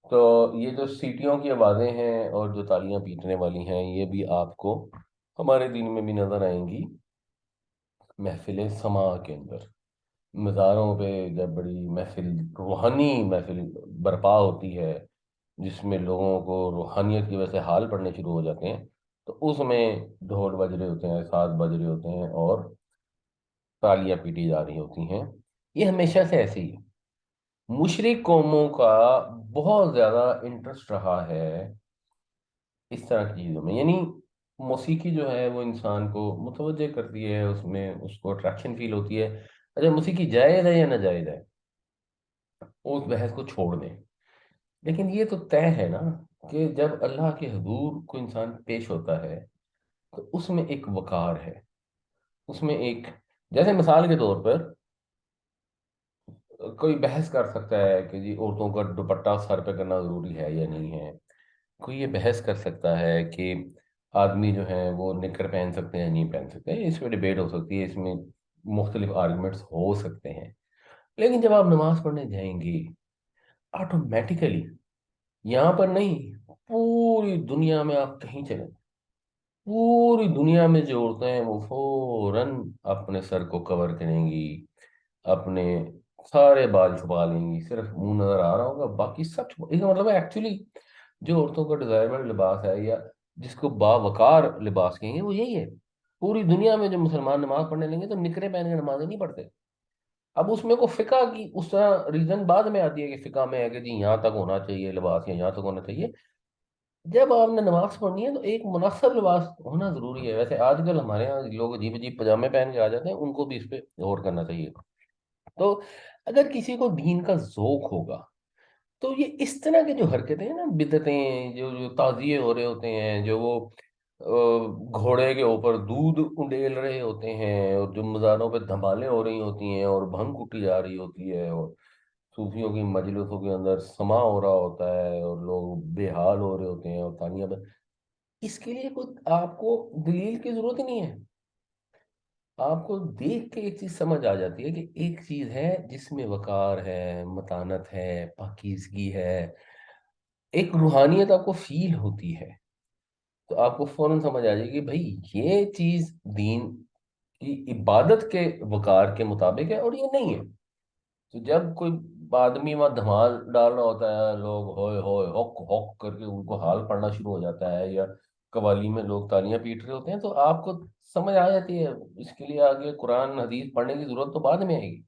تو یہ جو سیٹیوں کی آوازیں ہیں اور جو تالیاں پیٹنے والی ہیں، یہ بھی آپ کو ہمارے دین میں بھی نظر آئیں گی محفل سماع کے اندر۔ مزاروں پہ جب بڑی محفل، روحانی محفل برپا ہوتی ہے، جس میں لوگوں کو روحانیت کی وجہ سے حال پڑنے شروع ہو جاتے ہیں، تو اس میں ڈھول بج رہے ہوتے ہیں، ساز بج رہے ہوتے ہیں، اور تالیاں پیٹی جا رہی ہوتی ہیں۔ یہ ہمیشہ سے ایسے ہی ہے۔ مشرق قوموں کا بہت زیادہ انٹرسٹ رہا ہے اس طرح کی چیزوں میں، یعنی موسیقی جو ہے وہ انسان کو متوجہ کرتی ہے، اس میں اس کو اٹریکشن فیل ہوتی ہے۔ اچھا، موسیقی جائز ہے یا ناجائز ہے، اس بحث کو چھوڑ دیں، لیکن یہ تو طے ہے نا کہ جب اللہ کے حضور کو انسان پیش ہوتا ہے تو اس میں ایک وقار ہے، اس میں ایک، جیسے مثال کے طور پر کوئی بحث کر سکتا ہے کہ جی عورتوں کا دوپٹہ سر پہ کرنا ضروری ہے یا نہیں ہے، کوئی یہ بحث کر سکتا ہے کہ آدمی جو ہیں وہ نکر پہن سکتے ہیں یا نہیں پہن سکتے، اس پہ ڈبیٹ ہو سکتی ہے، اس میں مختلف آرگومنٹس ہو سکتے ہیں، لیکن جب آپ نماز پڑھنے جائیں گے آٹومیٹیکلی، یہاں پر نہیں، پوری دنیا میں آپ کہیں چلیں، پوری دنیا میں جو عورتیں ہیں وہ فوراً اپنے سر کو کور کریں گی، اپنے سارے بال چھپا لیں گی، صرف منہ نظر آ رہا ہوگا، باقی سب چھپا، اس کا مطلب ہے ایکچولی جو عورتوں کا ڈیزائربل لباس ہے، یا جس کو باوقار لباس کہیں گے، وہ یہی ہے۔ پوری دنیا میں جو مسلمان نماز پڑھنے لیں گے تو نکرے پہن کے نمازیں نہیں پڑھتے۔ اب اس میں کو فقہ کی اس طرح ریزن بعد میں آتی ہے کہ فقہ میں ہے کہ جی یہاں تک ہونا چاہیے لباس، یا یہاں تک ہونا چاہیے۔ جب آپ نے نماز پڑھنی ہے تو ایک مناسب لباس ہونا ضروری ہے۔ ویسے آج کل ہمارے یہاں لوگ عجیب عجیب پجامے پہن کے آ جاتے ہیں، ان کو بھی اس پہ غور کرنا چاہیے۔ تو اگر کسی کو دین کا ذوق ہوگا تو یہ اس طرح کی جو حرکتیں ہیں نا، بدعتیں، جو جو تعزیے ہو رہے ہوتے ہیں، جو وہ گھوڑے کے اوپر دودھ انڈیل رہے ہوتے ہیں، اور جو مزاروں پہ دھمالیں ہو رہی ہوتی ہیں، اور بھنگ کٹی جا رہی ہوتی ہے، اور صوفیوں کی مجلسوں کے اندر سما ہو رہا ہوتا ہے، اور لوگ بے حال ہو رہے ہوتے ہیں، اور تانیاں اس کے لیے کوئی آپ کو دلیل کی ضرورت ہی نہیں ہے۔ آپ کو دیکھ کے ایک چیز سمجھ آ جاتی ہے کہ ایک چیز ہے جس میں وقار ہے، متانت ہے، پاکیزگی ہے، ایک روحانیت آپ کو فیل ہوتی ہے، تو آپ کو فوراً سمجھ آ جائے گی بھائی یہ چیز دین کی عبادت کے وقار کے مطابق ہے اور یہ نہیں ہے۔ تو جب کوئی آدمی وہاں دھمال ڈال رہا ہوتا ہے، لوگ ہوئے ہوئے ہک ہک کر کے ان کو حال پڑنا شروع ہو جاتا ہے، یا قوالی میں لوگ تالیاں پیٹ رہے ہوتے ہیں، تو آپ کو سمجھ آ جاتی ہے اس کے لیے آگے قرآن حدیث پڑھنے کی ضرورت تو بعد میں آئے گی۔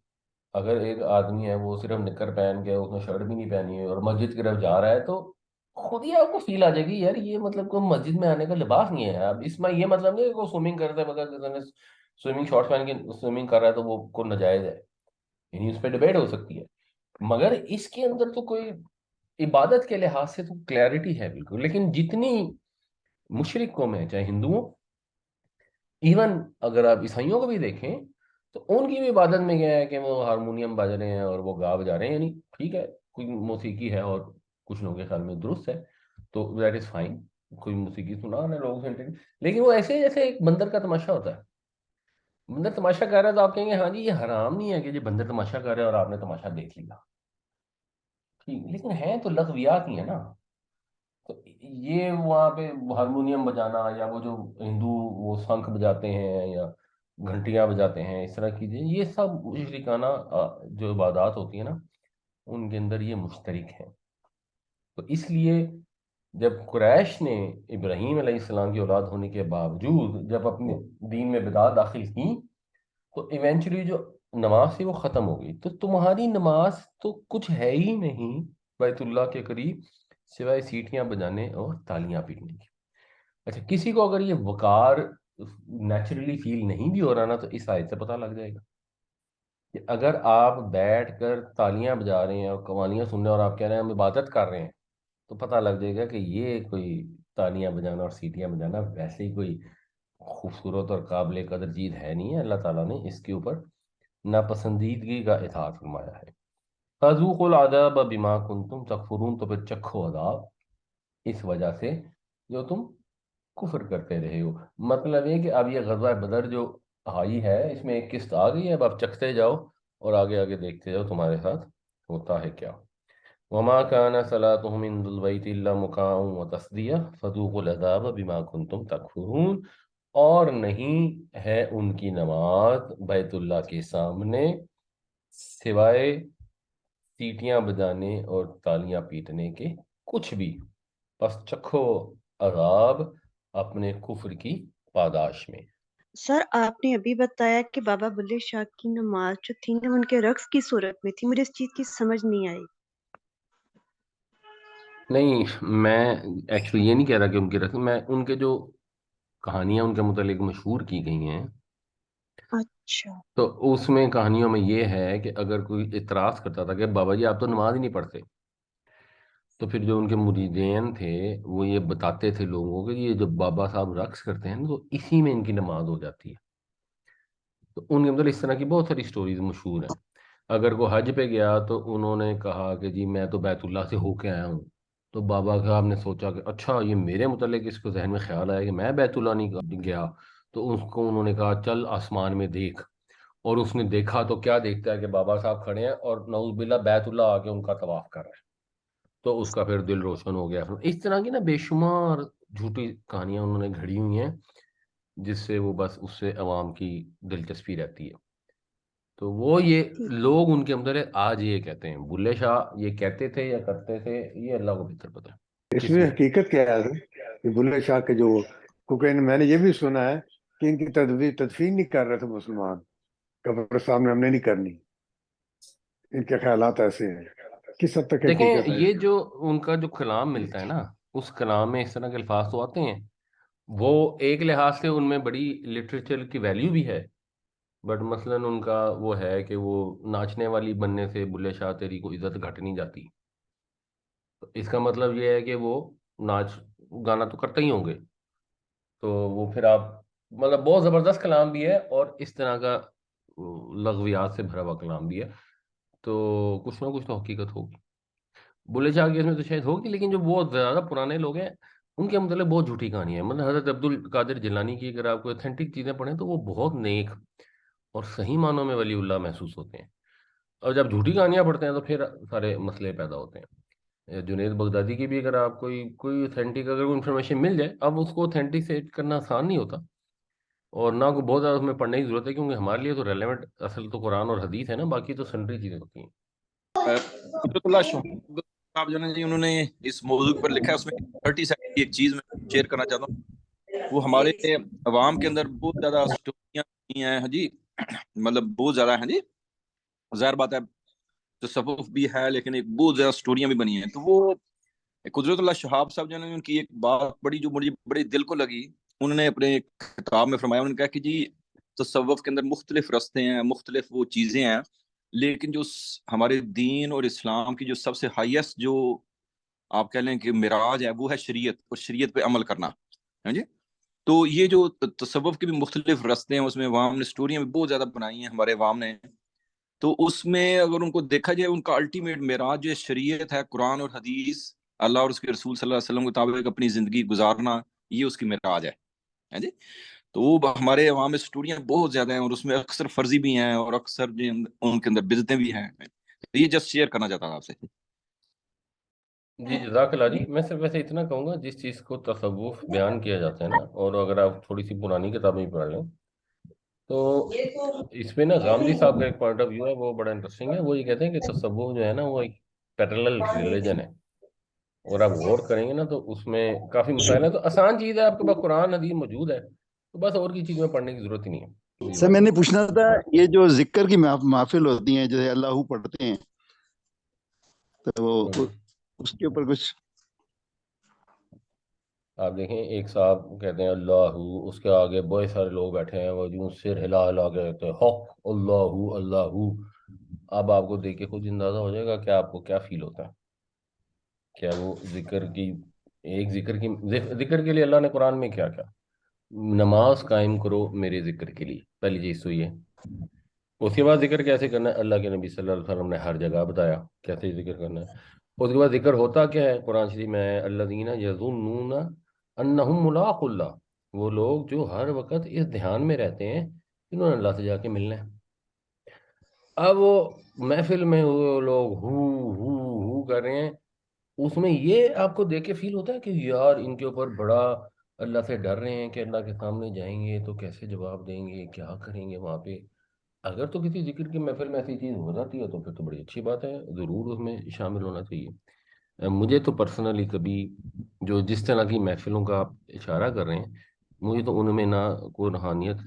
اگر ایک آدمی ہے وہ صرف نکر پہن کے، اس نے شرٹ بھی نہیں پہنی ہے، اور مسجد کی طرف جا رہا ہے، تو خود ہی آپ کو فیل آ جائے گی یار یہ مطلب کوئی مسجد میں آنے کا لباس نہیں ہے۔ اب اس میں یہ مطلب نہیں ہے کہ وہ سوئمنگ کرتا ہے، مگر کسی نے سوئمنگ شارٹس پہن کے سوئمنگ کر رہا ہے تو وہ کو ناجائز ہے، یعنی اس پہ ڈبیٹ ہو سکتی ہے، مگر اس کے اندر تو کوئی عبادت کے لحاظ سے تو کلیئرٹی ہے بالکل۔ لیکن جتنی مشرق قومیں ہیں، چاہے ہندوؤں، ایون اگر آپ عیسائیوں کو بھی دیکھیں، تو ان کی بھی عبادت میں کیا ہے کہ وہ ہارمونیم بج رہے ہیں اور وہ گا بجا رہے ہیں، یعنی ٹھیک ہے کوئی موسیقی ہے، اور کچھ لوگوں کے خیال میں درست ہے، تو دیٹ از فائن، کوئی موسیقی سنا رہے ہیں لوگوں سے، لیکن وہ ایسے جیسے ایک بندر کا تماشا ہوتا ہے۔ بندر تماشا کر رہا ہے تو آپ کہیں گے ہاں جی یہ حرام نہیں ہے کہ یہ بندر تماشا کر رہا ہے اور آپ نے تماشا دیکھ لیا، ٹھیک، لیکن ہیں تو لغویات ہی ہے نا۔ تو یہ وہاں پہ ہارمونیم بجانا، یا وہ جو ہندو وہ شنکھ بجاتے ہیں یا گھنٹیاں بجاتے ہیں، اس طرح کی چیزیں، یہ سب مشرکانہ جو عبادات ہوتی ہیں نا، ان کے اندر یہ مشترک ہیں۔ تو اس لیے جب قریش نے ابراہیم علیہ السلام کی اولاد ہونے کے باوجود جب اپنے دین میں بدعات داخل کی، تو ایونچولی جو نماز تھی وہ ختم ہو گئی۔ تو تمہاری نماز تو کچھ ہے ہی نہیں بیت اللہ کے قریب سوائے سیٹیاں بجانے اور تالیاں پیٹنے کی۔ اچھا، کسی کو اگر یہ وقار نیچرلی فیل نہیں بھی ہو رہا نا، تو اس آیت سے پتہ لگ جائے گا کہ اگر آپ بیٹھ کر تالیاں بجا رہے ہیں اور قوالیاں سن رہے ہیں اور آپ کہہ رہے ہیں ہم عبادت کر رہے ہیں، تو پتہ لگ جائے گا کہ یہ کوئی تالیاں بجانا اور سیٹیاں بجانا ویسے ہی کوئی خوبصورت اور قابل قدر چیز ہے نہیں ہے۔ اللہ تعالیٰ نے اس کے اوپر ناپسندیدگی کا اظہار فرمایا ہے۔ فَذُوقُوا الْعَذَابَ بِمَا كُنتُمْ تَكْفُرُونَ، تو پھر چکھو عذاب اس وجہ سے جو تم کفر کرتے رہے ہو۔ مطلب یہ کہ اب یہ غزوہ بدر جو آئی ہے اس میں ایک قسط آ گئی ہے، اب آپ چکھتے جاؤ اور آگے آگے دیکھتے جاؤ تمہارے ساتھ ہوتا ہے کیا۔ وما كان صلاتهم عند البيت الا مكاء وتصدیہ فذوقوا العذاب بما كنتم تکفرون، اور نہیں ہے ان کی نماز بیت اللہ کے سامنے سوائے سیٹیاں بجانے اور تالیاں پیٹنے کے کچھ بھی، بس چکھو عذاب اپنے کفر کی پاداش میں۔ سر آپ نے ابھی بتایا کہ بابا بلے شاہ کی نماز جو تھی نا ان کے رقص کی صورت میں تھی، مجھے اس چیز کی سمجھ نہیں آئی۔ نہیں، میں ایکچولی یہ نہیں کہہ رہا کہ ان کی رسم، میں ان کے جو کہانیاں ان کے متعلق مشہور کی گئی ہیں، اچھا۔ تو اس میں کہانیوں میں یہ ہے کہ اگر کوئی اعتراض کرتا تھا کہ بابا جی آپ تو نماز ہی نہیں پڑھتے، تو پھر جو ان کے مریدین تھے وہ یہ بتاتے تھے لوگوں کو کہ یہ جب بابا صاحب رقص کرتے ہیں نا تو اسی میں ان کی نماز ہو جاتی ہے۔ تو ان کے اندر اس طرح کی بہت ساری سٹوریز مشہور ہیں۔ اگر کوئی حج پہ گیا تو انہوں نے کہا کہ جی میں تو بیت اللہ سے ہو کے آیا ہوں، تو بابا صاحب نے سوچا کہ اچھا یہ میرے متعلق اس کو ذہن میں خیال آیا کہ میں بیت اللہ نہیں گیا، تو اس کو انہوں نے کہا چل آسمان میں دیکھ، اور اس نے دیکھا تو کیا دیکھتا ہے کہ بابا صاحب کھڑے ہیں اور نعوذ باللہ بیت اللہ آ کے ان کا طواف کر رہا ہے، تو اس کا پھر دل روشن ہو گیا۔ اس طرح کی نا بے شمار جھوٹی کہانیاں انہوں نے گھڑی ہوئی ہیں، جس سے وہ بس اس سے عوام کی دلچسپی رہتی ہے۔ تو وہ یہ ٹھیک ہے۔ لوگ ان کے اندر ہے، آج یہ کہتے ہیں بلے شاہ یہ کہتے تھے یا کرتے تھے، یہ اللہ کو بہتر پتا ہے اس کس میں نے۔ حقیقت کیا ہے کہ بلے شاہ کے جو، کیونکہ میں نے یہ بھی سنا ہے کہ ان کی تدفین نہیں کر رہے تھے مسلمان، قبرستان میں ہم نے نہیں کرنی، ان کے خیالات ایسے ہیں، کس حد تک دیکھیں حقیقت ہے اس یہ میں؟ جو ان کا جو کلام ملتا ہے نا، اس کلام میں اس طرح کے الفاظ تو آتے ہیں، وہ ایک لحاظ سے ان میں بڑی لٹریچر کی ویلیو بھی ہے، بٹ مثلا ان کا وہ ہے کہ وہ ناچنے والی بننے سے بلے شاہ تیری کو عزت گھٹ نہیں جاتی، تو اس کا مطلب یہ ہے کہ وہ ناچ گانا تو کرتے ہی ہوں گے، تو وہ پھر آپ مطلب بہت زبردست کلام بھی ہے اور اس طرح کا لغویات سے بھرا ہوا کلام بھی ہے، تو کچھ نہ کچھ تو حقیقت ہوگی بلے شاہ کے اس میں تو شاید ہوگی، لیکن جو بہت زیادہ پرانے لوگ ہیں ان کے متعلق بہت جھوٹی کہانی ہے۔ مطلب حضرت عبد القادر جیلانی کی اگر آپ کو اتھینٹک چیزیں پڑھیں تو وہ بہت نیک اور صحیح معنوں میں ولی اللہ محسوس ہوتے ہیں، اور جب جھوٹی کہانیاں پڑھتے ہیں تو پھر سارے مسئلے پیدا ہوتے ہیں۔ جنید بغدادی کی بھی اگر آپ کوئی اتھینٹک اگر کوئی انفارمیشن مل جائے، اب اس کو اتھینٹک سے کرنا آسان نہیں ہوتا، اور نہ کوئی بہت زیادہ اس میں پڑھنے کی ضرورت ہے، کیونکہ ہمارے لیے تو ریلیونٹ اصل تو قرآن اور حدیث ہے نا، باقی تو سنڈری چیزیں ہوتی ہیں۔ قدرت اللہ شہاب صاحب جو ہے جی، انہوں نے اس موضوع پر لکھا ہے، اس میں 30 سیکنڈ کی ایک چیز میں شیئر کرنا چاہتا ہوں۔ وہ ہمارے عوام کے اندر بہت زیادہ اسٹوریاں ہیں ہاں جی، مطلب بہت زیادہ ہیں جی، ظاہر بات ہے تصوف بھی ہے لیکن ایک بہت زیادہ اسٹوریاں بھی بنی ہیں۔ تو وہ قدرت اللہ شہاب صاحب جو ہے ان کی ایک بات بڑی جو مجھے بڑی دل کو لگی، انہوں نے اپنے خطاب میں فرمایا، انہوں نے کہا کہ جی تصوف کے اندر مختلف رستے ہیں، مختلف وہ چیزیں ہیں، لیکن جو ہمارے دین اور اسلام کی جو سب سے ہائیسٹ جو آپ کہہ لیں کہ معراج ہے وہ ہے شریعت، اور شریعت پہ عمل کرنا ہاں جی۔ تو یہ جو تصوف کے بھی مختلف رستے ہیں، اس میں عوام نے سٹوریاں بھی بہت زیادہ بنائی ہیں ہمارے عوام نے، تو اس میں اگر ان کو دیکھا جائے ان کا الٹیمیٹ معراج جو شریعت ہے، قرآن اور حدیث، اللہ اور اس کے رسول صلی اللہ علیہ وسلم کے مطابق اپنی زندگی گزارنا، یہ اس کی معراج ہے ہاں جی۔ تو وہ ہمارے عوام میں سٹوریاں بہت زیادہ ہیں، اور اس میں اکثر فرضی بھی ہیں اور اکثر ان کے اندر بدعتیں بھی ہیں، یہ جسٹ شیئر کرنا چاہتا ہوں آپ سے۔ جی جزاک اللہ جی، میں صرف ویسے اتنا کہوں گا، جس چیز کو تصوف بیان کیا جاتا ہے نا، اور اگر آپ تھوڑی سی پرانی کتابیں پڑھ لیں تو اس میں نا غامدی صاحب کا ایک پوائنٹ آف ویو ہے، وہ بڑا انٹرسٹنگ ہے۔ وہ یہ کہتے ہیں کہ تصوف جو ہے نا وہ ایک پیرلل ریلیجن ہے، اور آپ غور کریں گے نا تو اس میں کافی مسائل ہیں، تو آسان چیز ہے، آپ کے پاس قرآن حدیث موجود ہے، تو بس اور کی چیز میں پڑھنے کی ضرورت ہی نہیں ہے جی۔ سر میں نے پوچھنا تھا، یہ جو ذکر کی محفل ہوتی ہیں جیسے اللہ پڑھتے ہیں، تو اس کے اوپر کچھ آپ دیکھیں ایک صاحب کہتے ہیں اللہ، اس کے آگے بہت سارے لوگ بیٹھے ہیں، وہ یوں سر ہلا ہلا کے کہتے ہیں حق اللہ اللہ۔ اب آپ کو دیکھ کے خود اندازہ ہو جائے گا کہ آپ کو کیا فیل ہوتا ہے، کیا وہ ذکر کی ایک ذکر کے لیے اللہ نے قرآن میں کیا کیا، نماز قائم کرو میرے ذکر کے لیے، پہلی چیز تو یہ۔ اس کے بعد ذکر کیسے کرنا ہے، اللہ کے نبی صلی اللہ علیہ وسلم نے ہر جگہ بتایا کیسے ذکر کرنا ہے۔ اس کے بعد ذکر ہوتا کیا ہے، قرآن شریف میں ہے الذین یظنون انہم ملاق اللہ، وہ لوگ جو ہر وقت اس دھیان میں رہتے ہیں انہوں نے اللہ سے جا کے ملنا ہے۔ اب وہ محفل میں وہ لوگ ہو کر رہے ہیں، اس میں یہ آپ کو دیکھ کے فیل ہوتا ہے کہ یار ان کے اوپر بڑا اللہ سے ڈر رہے ہیں کہ اللہ کے سامنے جائیں گے تو کیسے جواب دیں گے، کیا کریں گے وہاں پہ۔ اگر تو کسی ذکر کی محفل میں ایسی چیز ہو جاتی ہے تو پھر تو بڑی اچھی بات ہے، ضرور اس میں شامل ہونا چاہیے۔ مجھے تو پرسنلی کبھی جو جس طرح کی محفلوں کا آپ اشارہ کر رہے ہیں، مجھے تو ان میں نہ کوئی روحانیت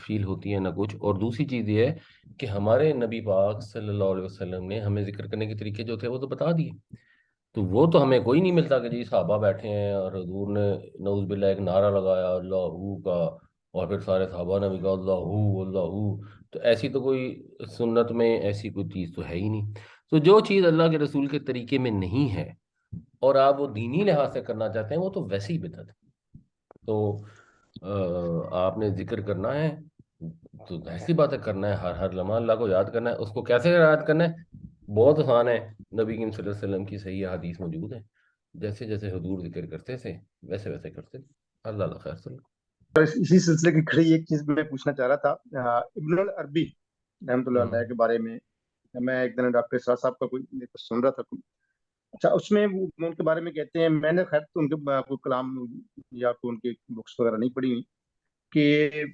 فیل ہوتی ہے نہ کچھ، اور دوسری چیز یہ ہے کہ ہمارے نبی پاک صلی اللہ علیہ وسلم نے ہمیں ذکر کرنے کے طریقے جو تھے وہ تو بتا دیے، تو وہ تو ہمیں کوئی نہیں ملتا کہ جی صحابہ بیٹھے ہیں اور حضور نے نعوذ باللہ ایک نعرہ لگایا اللہ کا، اور پھر سارے صحابہ نے بھی کہا اللہ اللہ، تو ایسی تو کوئی سنت میں ایسی کوئی چیز تو ہے ہی نہیں۔ تو جو چیز اللہ کے رسول کے طریقے میں نہیں ہے اور آپ وہ دینی لحاظ سے کرنا چاہتے ہیں، وہ تو ویسے ہی بدعت ہے۔ تو آپ نے ذکر کرنا ہے تو ایسی باتیں کرنا ہے، ہر لمحہ اللہ کو یاد کرنا ہے۔ اس کو کیسے یاد کرنا ہے، بہت آسان ہے، نبی کریم صلی اللہ علیہ وسلم کی صحیح حدیث موجود ہے، جیسے جیسے حضور ذکر کرتے تھے ویسے ویسے کرتے تھے۔ اللہ خیر صلی اللہ۔ اسی سلسلے کی کھڑی ایک چیز میں پوچھنا چاہ رہا تھا، ابن العربی رحمۃ اللہ علیہ کے بارے میں. میں ایک دن ڈاکٹر اسرار صاحب کا کوئی سن رہا تھا. اچھا اس میں وہ ان کے بارے میں کہتے ہیں, میں نے خیر تو ان کے کوئی کلام یا کوئی ان کی بکس وغیرہ نہیں پڑھی ہوئی, کہ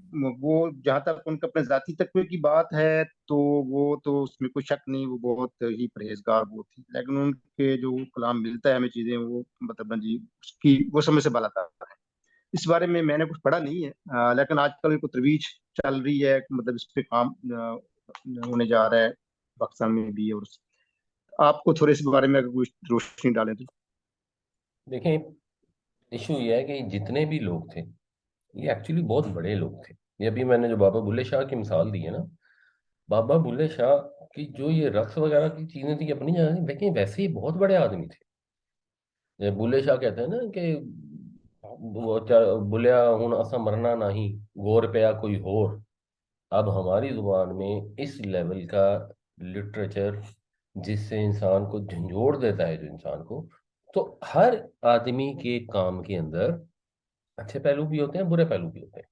وہ جہاں تک ان کے اپنے ذاتی تقوی کی بات ہے تو وہ تو اس میں کوئی شک نہیں, وہ بہت ہی پرہیزگار وہ تھی, لیکن ان کے جو کلام ملتا ہے ہمیں چیزیں, وہ مطلب جی اس کی وہ سمجھ سے بالا تر ہے. اس بارے میں نے کچھ پڑھا نہیں ہے, لیکن آج کل کو ترویج چل رہی ہے, مطلب اس پہ کام ہونے جا رہا ہے پاکستان میں بھی. اور آپ کو تھوڑے سے بارے میں اگر کوئی روشنی ڈالیں تو. دیکھیں ایشو یہ ہے کہ جتنے بھی لوگ تھے یہ ایکچولی بہت بڑے لوگ تھے. یہ ابھی میں نے جو بابا بلے شاہ کی مثال دی ہے نا, بابا بلے شاہ کی جو یہ رقص وغیرہ کی چیزیں تھی اپنی جگہ تھی, لیکن ویسے ہی بہت بڑے آدمی تھے. بلے شاہ کہتے ہیں نا کہ بلیا ہوں اسا مرنا نہیں غور پیا کوئی اور. اب ہماری زبان میں اس لیول کا لٹریچر جس سے انسان کو جھنجھوڑ دیتا ہے جو انسان کو, تو ہر آدمی کے کام کے اندر اچھے پہلو بھی ہوتے ہیں, برے پہلو بھی ہوتے ہیں.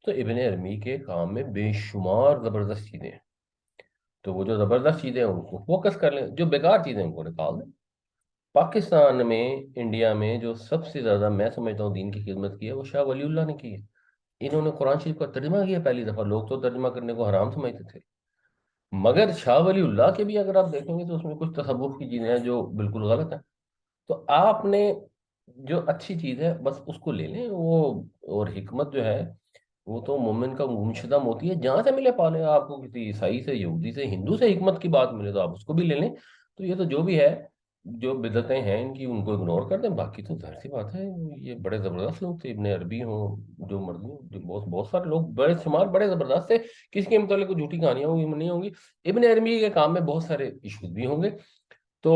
تو ابن عربی کے کام میں بے شمار زبردست چیزیں ہیں, تو وہ جو زبردست چیزیں ہیں ان کو فوکس کر لیں, جو بیکار چیزیں ہیں ان کو نکال دیں. پاکستان میں, انڈیا میں جو سب سے زیادہ میں سمجھتا ہوں دین کی خدمت کی ہے وہ شاہ ولی اللہ نے کی ہے. انہوں نے قرآن شریف کا ترجمہ کیا پہلی دفعہ. لوگ تو ترجمہ کرنے کو حرام سمجھتے تھے, مگر شاہ ولی اللہ کے بھی اگر آپ دیکھیں گے تو اس میں کچھ تصوف کی چیزیں ہیں جو بالکل غلط ہیں. تو آپ نے جو اچھی چیز ہے بس اس کو لے لیں. وہ اور حکمت جو ہے وہ تو مومن کا گمشدہ موتی ہے, جہاں سے ملے پالے. آپ کو کسی عیسائی سے, یہودی سے, ہندو سے حکمت کی بات ملے تو آپ اس کو بھی لے لیں. تو یہ تو جو بھی ہے, جو بدعتیں ہیں ان کی, ان کو اگنور کر دیں. باقی تو ظاہر سی بات ہے یہ بڑے زبردست لوگ تھے, ابن عربی ہوں جو مرضی ہوں, جو بہت بہت سارے لوگ بڑے شمار بڑے زبردست تھے. کسی کے متعلق کوئی جھوٹی کہانیاں ہوں گی نہیں ہوں گی. ابن عربی کے کام میں بہت سارے ایشوز بھی ہوں گے, تو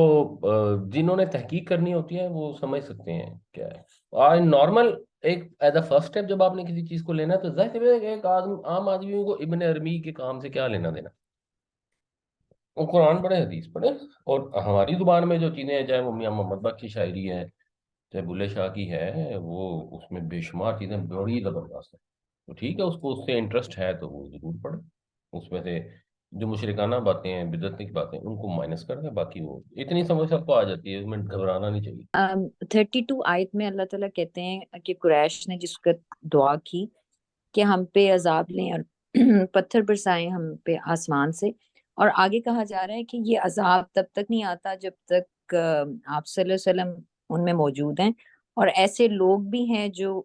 جنہوں نے تحقیق کرنی ہوتی ہے وہ سمجھ سکتے ہیں کیا ہے. نارمل ایک ایز اے فرسٹ اسٹیپ جب آپ نے کسی چیز کو لینا ہے تو ظاہر سی بات ہے ایک عام آدمی کو ابن عربی کے کام سے کیا لینا دینا. وہ قرآن پڑھے, حدیث پڑھے, اور ہماری زبان میں جو چیزیں ہیں, چاہے وہ میاں محمد بخش کی شاعری ہے, چاہے بلے شاہ کی ہے, وہ اس میں بے شمار چیزیں بڑی زبردست ہیں. تو ٹھیک ہے, اس کو اس سے انٹرسٹ ہے تو وہ ضرور پڑھے. اس میں سے جو مشرکانہ باتیں ہیں, بدعت کی باتیں, ان کو مائنس کر دیں. باقی وہ اتنی سمجھ سب کو آ جاتی ہے, اس میں گھبرانا نہیں چاہیے. 32 آیت میں اللہ تعالیٰ کہتے ہیں کہ قریش نے جس کا دعا کی کہ ہم پہ عذاب لیں اور پتھر برسائیں ہم پہ آسمان سے, اور آگے کہا جا رہا ہے کہ یہ عذاب تب تک نہیں آتا جب تک آپ صلی اللہ علیہ وسلم ان میں موجود ہیں, اور ایسے لوگ بھی ہیں جو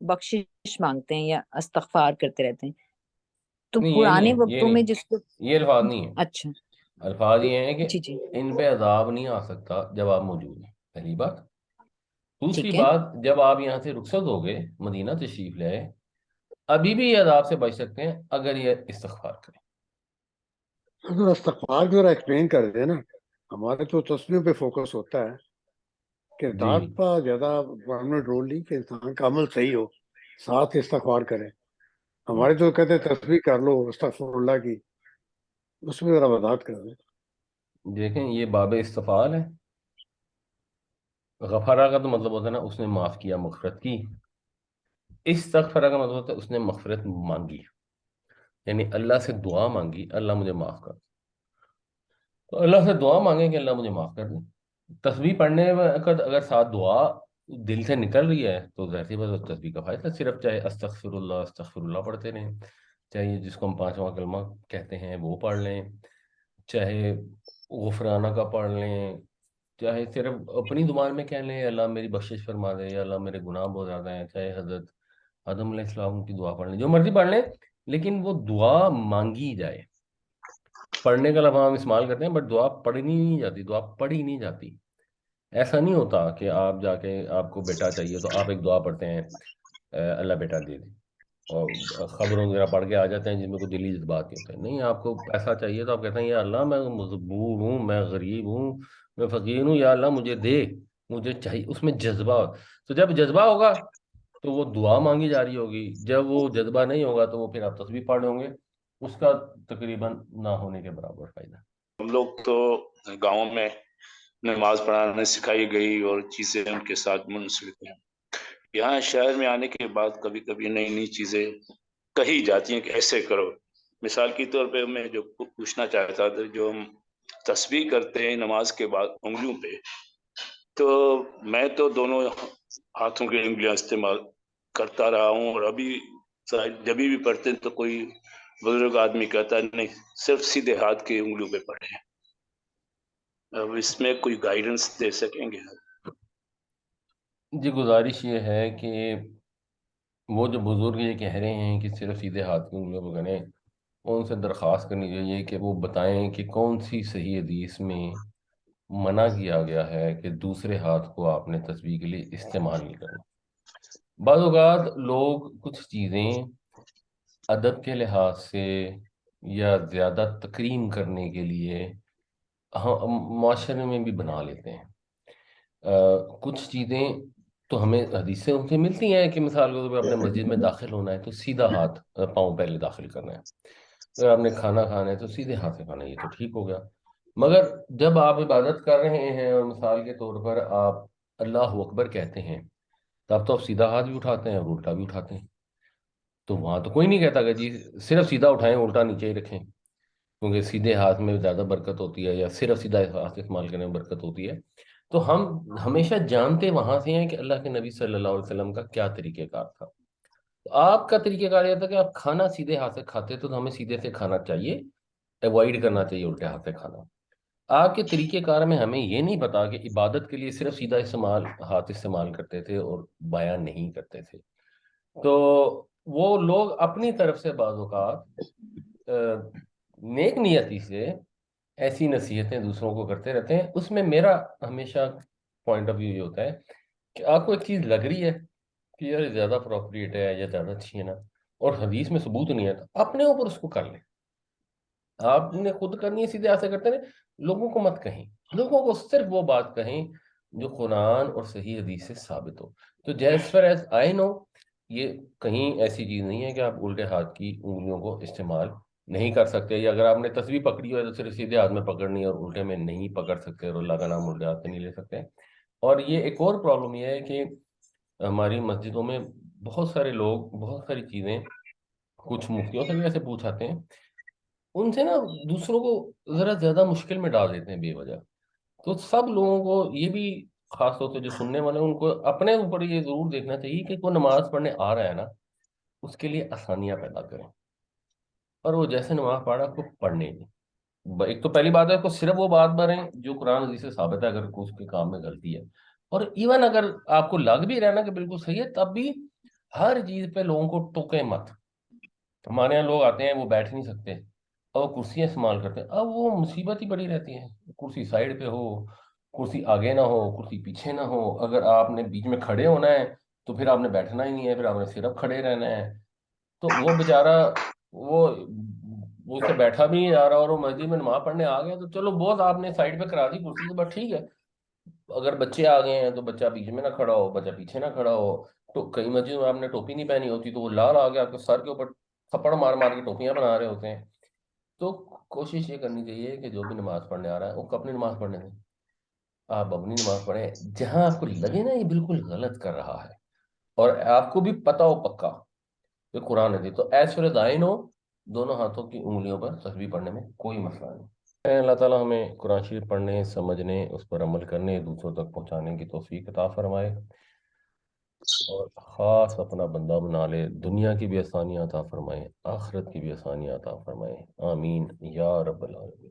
بخشش مانگتے ہیں یا استغفار کرتے رہتے ہیں. تو نہیں, یہ پرانے نہیں ہے, یہ وقتوں میں نہیں, جس کو, یہ الفاظ نہیں ہیں. اچھا الفاظ یہ ہیں کہ جی جی ان پہ عذاب نہیں آ سکتا جب آپ موجود ہیں, پہلی بات. دوسری ٹھیک ہے, بات, جب آپ یہاں سے رخصت ہو گئے, مدینہ تشریف لے آئے, ابھی بھی یہ عذاب سے بچ سکتے ہیں اگر یہ استغفار کریں. اگر استغفار جو ایکسپلین کر دیں نا, ہمارے تو تصویروں پہ فوکس ہوتا ہے, کردار جی کا زیادہ پرماننٹ رول نہیں کہ انسان کا عمل صحیح ہو ساتھ استغفار کرے. ہمارے تو کہتے ہیں تصویر کر لو استغفر اللہ کی, اس میں ذرا وضاحت کر دیں. دیکھیں, یہ باب استفعال ہے. غفرہ کا تو مطلب ہوتا ہے نا اس نے معاف کیا, مغفرت کی. استغفر کا مطلب ہوتا ہے اس نے مغفرت مانگی, یعنی اللہ سے دعا مانگی, اللہ مجھے معاف کر. تو اللہ سے دعا مانگیں کہ اللہ مجھے معاف کر دیں. تسبیح پڑھنے وقت اگر ساتھ دعا دل سے نکل رہی ہے تو ظاہر سی بات تسبیح کا فائدہ. صرف چاہے استغفر اللہ پڑھتے رہیں, چاہے جس کو ہم 5واں کلمہ کہتے ہیں وہ پڑھ لیں, چاہے غفرانہ کا پڑھ لیں, چاہے صرف اپنی زبان میں کہہ لیں اللہ میری بخشش فرما دے, یا اللہ میرے گناہ بہت زیادہ ہیں, چاہے حضرت آدم علیہ السلام کی دعا پڑھ لیں, جو مرضی پڑھ لیں, لیکن وہ دعا مانگی جائے. پڑھنے کا لفظ ہم استعمال کرتے ہیں بٹ دعا پڑھنی نہیں جاتی, دعا پڑھی نہیں جاتی. ایسا نہیں ہوتا کہ آپ جا کے, آپ کو بیٹا چاہیے تو آپ ایک دعا پڑھتے ہیں اللہ بیٹا دے دے, اور خبروں وغیرہ پڑھ کے آ جاتے ہیں جن میں کوئی دلی جذبات نہیں ہوتے. نہیں, آپ کو پیسہ چاہیے تو آپ کہتے ہیں یا اللہ میں مجبور ہوں, میں غریب ہوں, میں فقیر ہوں, یا اللہ مجھے دے, مجھے چاہیے. اس میں جذبہ, تو جب جذبہ ہوگا تو وہ دعا مانگی جا رہی ہوگی. جب وہ جذبہ نہیں ہوگا تو وہ پھر آپ تسبیح پڑھ رہے ہوں گے, اس کا تقریباً نہ ہونے کے برابر فائدہ. ہم لوگ تو گاؤں میں نماز پڑھانے سکھائی گئی اور چیزیں ان کے ساتھ منسلک ہیں. یہاں شہر میں آنے کے بعد کبھی کبھی نئی نئی چیزیں کہی جاتی ہیں کہ ایسے کرو, مثال کے طور پہ میں جو پوچھنا چاہتا تھا، جو ہم تسبیح کرتے ہیں نماز کے بعد انگلیوں پہ، تو میں تو دونوں ہاتھوں کی انگلیاں استعمال کرتا رہا ہوں، اور ابھی جب بھی پڑھتے ہیں تو کوئی بزرگ آدمی کہتا ہے نہیں، صرف سیدھے ہاتھ کی انگلیوں پہ پڑھیں. اب اس میں کوئی گائیڈنس دے سکیں گے؟ جی گزارش یہ ہے کہ وہ جو بزرگ یہ کہہ رہے ہیں کہ صرف سیدھے ہاتھ کی انگلیوں پہ کریں، ان سے درخواست کرنی چاہیے کہ وہ بتائیں کہ کون سی صحیح حدیث میں منع کیا گیا ہے کہ دوسرے ہاتھ کو آپ نے تسبیح کے لیے استعمال نہیں کرنا. بعض اوقات لوگ کچھ چیزیں ادب کے لحاظ سے یا زیادہ تکریم کرنے کے لیے معاشرے میں بھی بنا لیتے ہیں. کچھ چیزیں تو ہمیں حدیث سے ان سے ملتی ہیں کہ مثال کے طور پہ اپنے مسجد میں داخل ہونا ہے تو سیدھا ہاتھ پاؤں پہلے داخل کرنا ہے، اگر آپ نے کھانا کھانا ہے تو سیدھے ہاتھ سے کھانا ہے، یہ تو ٹھیک ہو گیا. مگر جب آپ عبادت کر رہے ہیں اور مثال کے طور پر آپ اللہ اکبر کہتے ہیں، تب تو آپ سیدھا ہاتھ بھی اٹھاتے ہیں اور الٹا بھی اٹھاتے ہیں. تو وہاں تو کوئی نہیں کہتا کہ جی صرف سیدھا اٹھائیں الٹا نیچے ہی رکھیں، کیونکہ سیدھے ہاتھ میں زیادہ برکت ہوتی ہے یا صرف سیدھا ہاتھ استعمال کرنے میں برکت ہوتی ہے. تو ہم ہمیشہ جانتے وہاں سے ہیں کہ اللہ کے نبی صلی اللہ علیہ وسلم کا کیا طریقہ کار تھا. تو آپ کا طریقہ کار یہ تھا کہ آپ کھانا سیدھے ہاتھ سے کھاتے تو ہمیں سیدھے سے کھانا چاہیے، ایوائڈ کرنا چاہیے الٹے ہاتھ سے کھانا. آپ کے طریقہ کار میں ہمیں یہ نہیں پتا کہ عبادت کے لیے صرف سیدھا ہاتھ استعمال کرتے تھے اور بایاں نہیں کرتے تھے. تو وہ لوگ اپنی طرف سے بعض اوقات نیک نیتی سے ایسی نصیحتیں دوسروں کو کرتے رہتے ہیں. اس میں میرا ہمیشہ پوائنٹ آف ویو یہ ہوتا ہے کہ آپ کو ایک چیز لگ رہی ہے کہ یار زیادہ اپروپریٹ ہے یا زیادہ اچھی ہے نا، اور حدیث میں ثبوت نہیں ہے، تو اپنے اوپر اس کو کر لیں. آپ نے خود کرنی ہے سیدھے ہاتھ سے کرتے رہیں، لوگوں کو مت کہیں. لوگوں کو صرف وہ بات کہیں جو قرآن اور صحیح حدیث سے ثابت ہو. تو جیس فار ایز آئی نو یہ کہیں ایسی چیز نہیں ہے کہ آپ الٹے ہاتھ کی انگلیوں کو استعمال نہیں کر سکتے، یا اگر آپ نے تسبیح پکڑی ہو ہے تو صرف سیدھے ہاتھ میں پکڑنی ہے اور الٹے میں نہیں پکڑ سکتے، اور اللہ کا نام الٹے ہاتھ سے نہیں لے سکتے. اور یہ ایک اور پرابلم یہ ہے کہ ہماری مسجدوں میں بہت سارے لوگ بہت ساری چیزیں کچھ مفتیوں سے بھی ایسے پوچھاتے ہیں، ان سے نا دوسروں کو ذرا زیادہ مشکل میں ڈال دیتے ہیں بے وجہ. تو سب لوگوں کو یہ بھی، خاص طور سے جو سننے والے ہیں، ان کو اپنے اوپر یہ ضرور دیکھنا چاہیے کہ کوئی نماز پڑھنے آ رہا ہے نا، اس کے لیے آسانیاں پیدا کریں، اور وہ جیسے نماز پڑھ رہا ہے اس کو پڑھنے دیں. ایک تو پہلی بات ہے کو صرف وہ بات بھریں جو قرآن حدیث سے ثابت ہے، اگر اس کے کام میں غلطی ہے. اور ایون اگر آپ کو لگ بھی رہنا کہ بالکل صحیح ہے، تب بھی ہر چیز پہ لوگوں کو ٹوکیں مت. ہمارے یہاں لوگ آتے ہیں وہ بیٹھ نہیں سکتے اور وہ کرسیاں استعمال کرتے ہیں، اب وہ مصیبت ہی بڑی رہتی ہے. کرسی سائڈ پہ ہو، کرسی آگے نہ ہو، کرسی پیچھے نہ ہو، اگر آپ نے بیچ میں کھڑے ہونا ہے تو پھر آپ نے بیٹھنا ہی نہیں ہے، پھر آپ نے صرف کھڑے رہنا ہے. تو وہ بیچارہ وہ اس سے بیٹھا بھی نہیں جا رہا اور وہ مسجد میں نماز پڑھنے آ گیا، تو چلو بہت آپ نے سائڈ پہ کرا دی کرسی تو بس ٹھیک ہے. اگر بچے آ گئے ہیں تو بچہ بیچ میں نہ کھڑا ہو، بچہ پیچھے نہ کھڑا ہو. تو کئی مسجد میں آپ نے ٹوپی نہیں پہنی ہوتی تو وہ لال آ گیا آپ کے سر کے اوپر تھپڑ مار مار کے ٹوپیاں بنا رہے ہوتے ہیں. تو کوشش یہ کرنی چاہیے کہ جو بھی نماز پڑھنے آ رہا ہے وہ اپنی نماز پڑھنے دیں، آپ اپنی نماز پڑھیں. جہاں آپ کو لگے نا یہ بالکل غلط کر رہا ہے اور آپ کو بھی پتہ ہو پکا کہ قرآن ہے، تو ایز فار ایز آئی نو دونوں ہاتھوں کی انگلیوں پر تسبیح پڑھنے میں کوئی مسئلہ نہیں. اللہ تعالیٰ ہمیں قرآن شریف پڑھنے، سمجھنے، اس پر عمل کرنے، دوسروں تک پہنچانے کی توفیق عطا فرمائے، اور خاص اپنا بندہ بنا لے. دنیا کی بھی آسانیاں عطا فرمائے، آخرت کی بھی آسانیاں عطا فرمائے. آمین یا رب العالمین.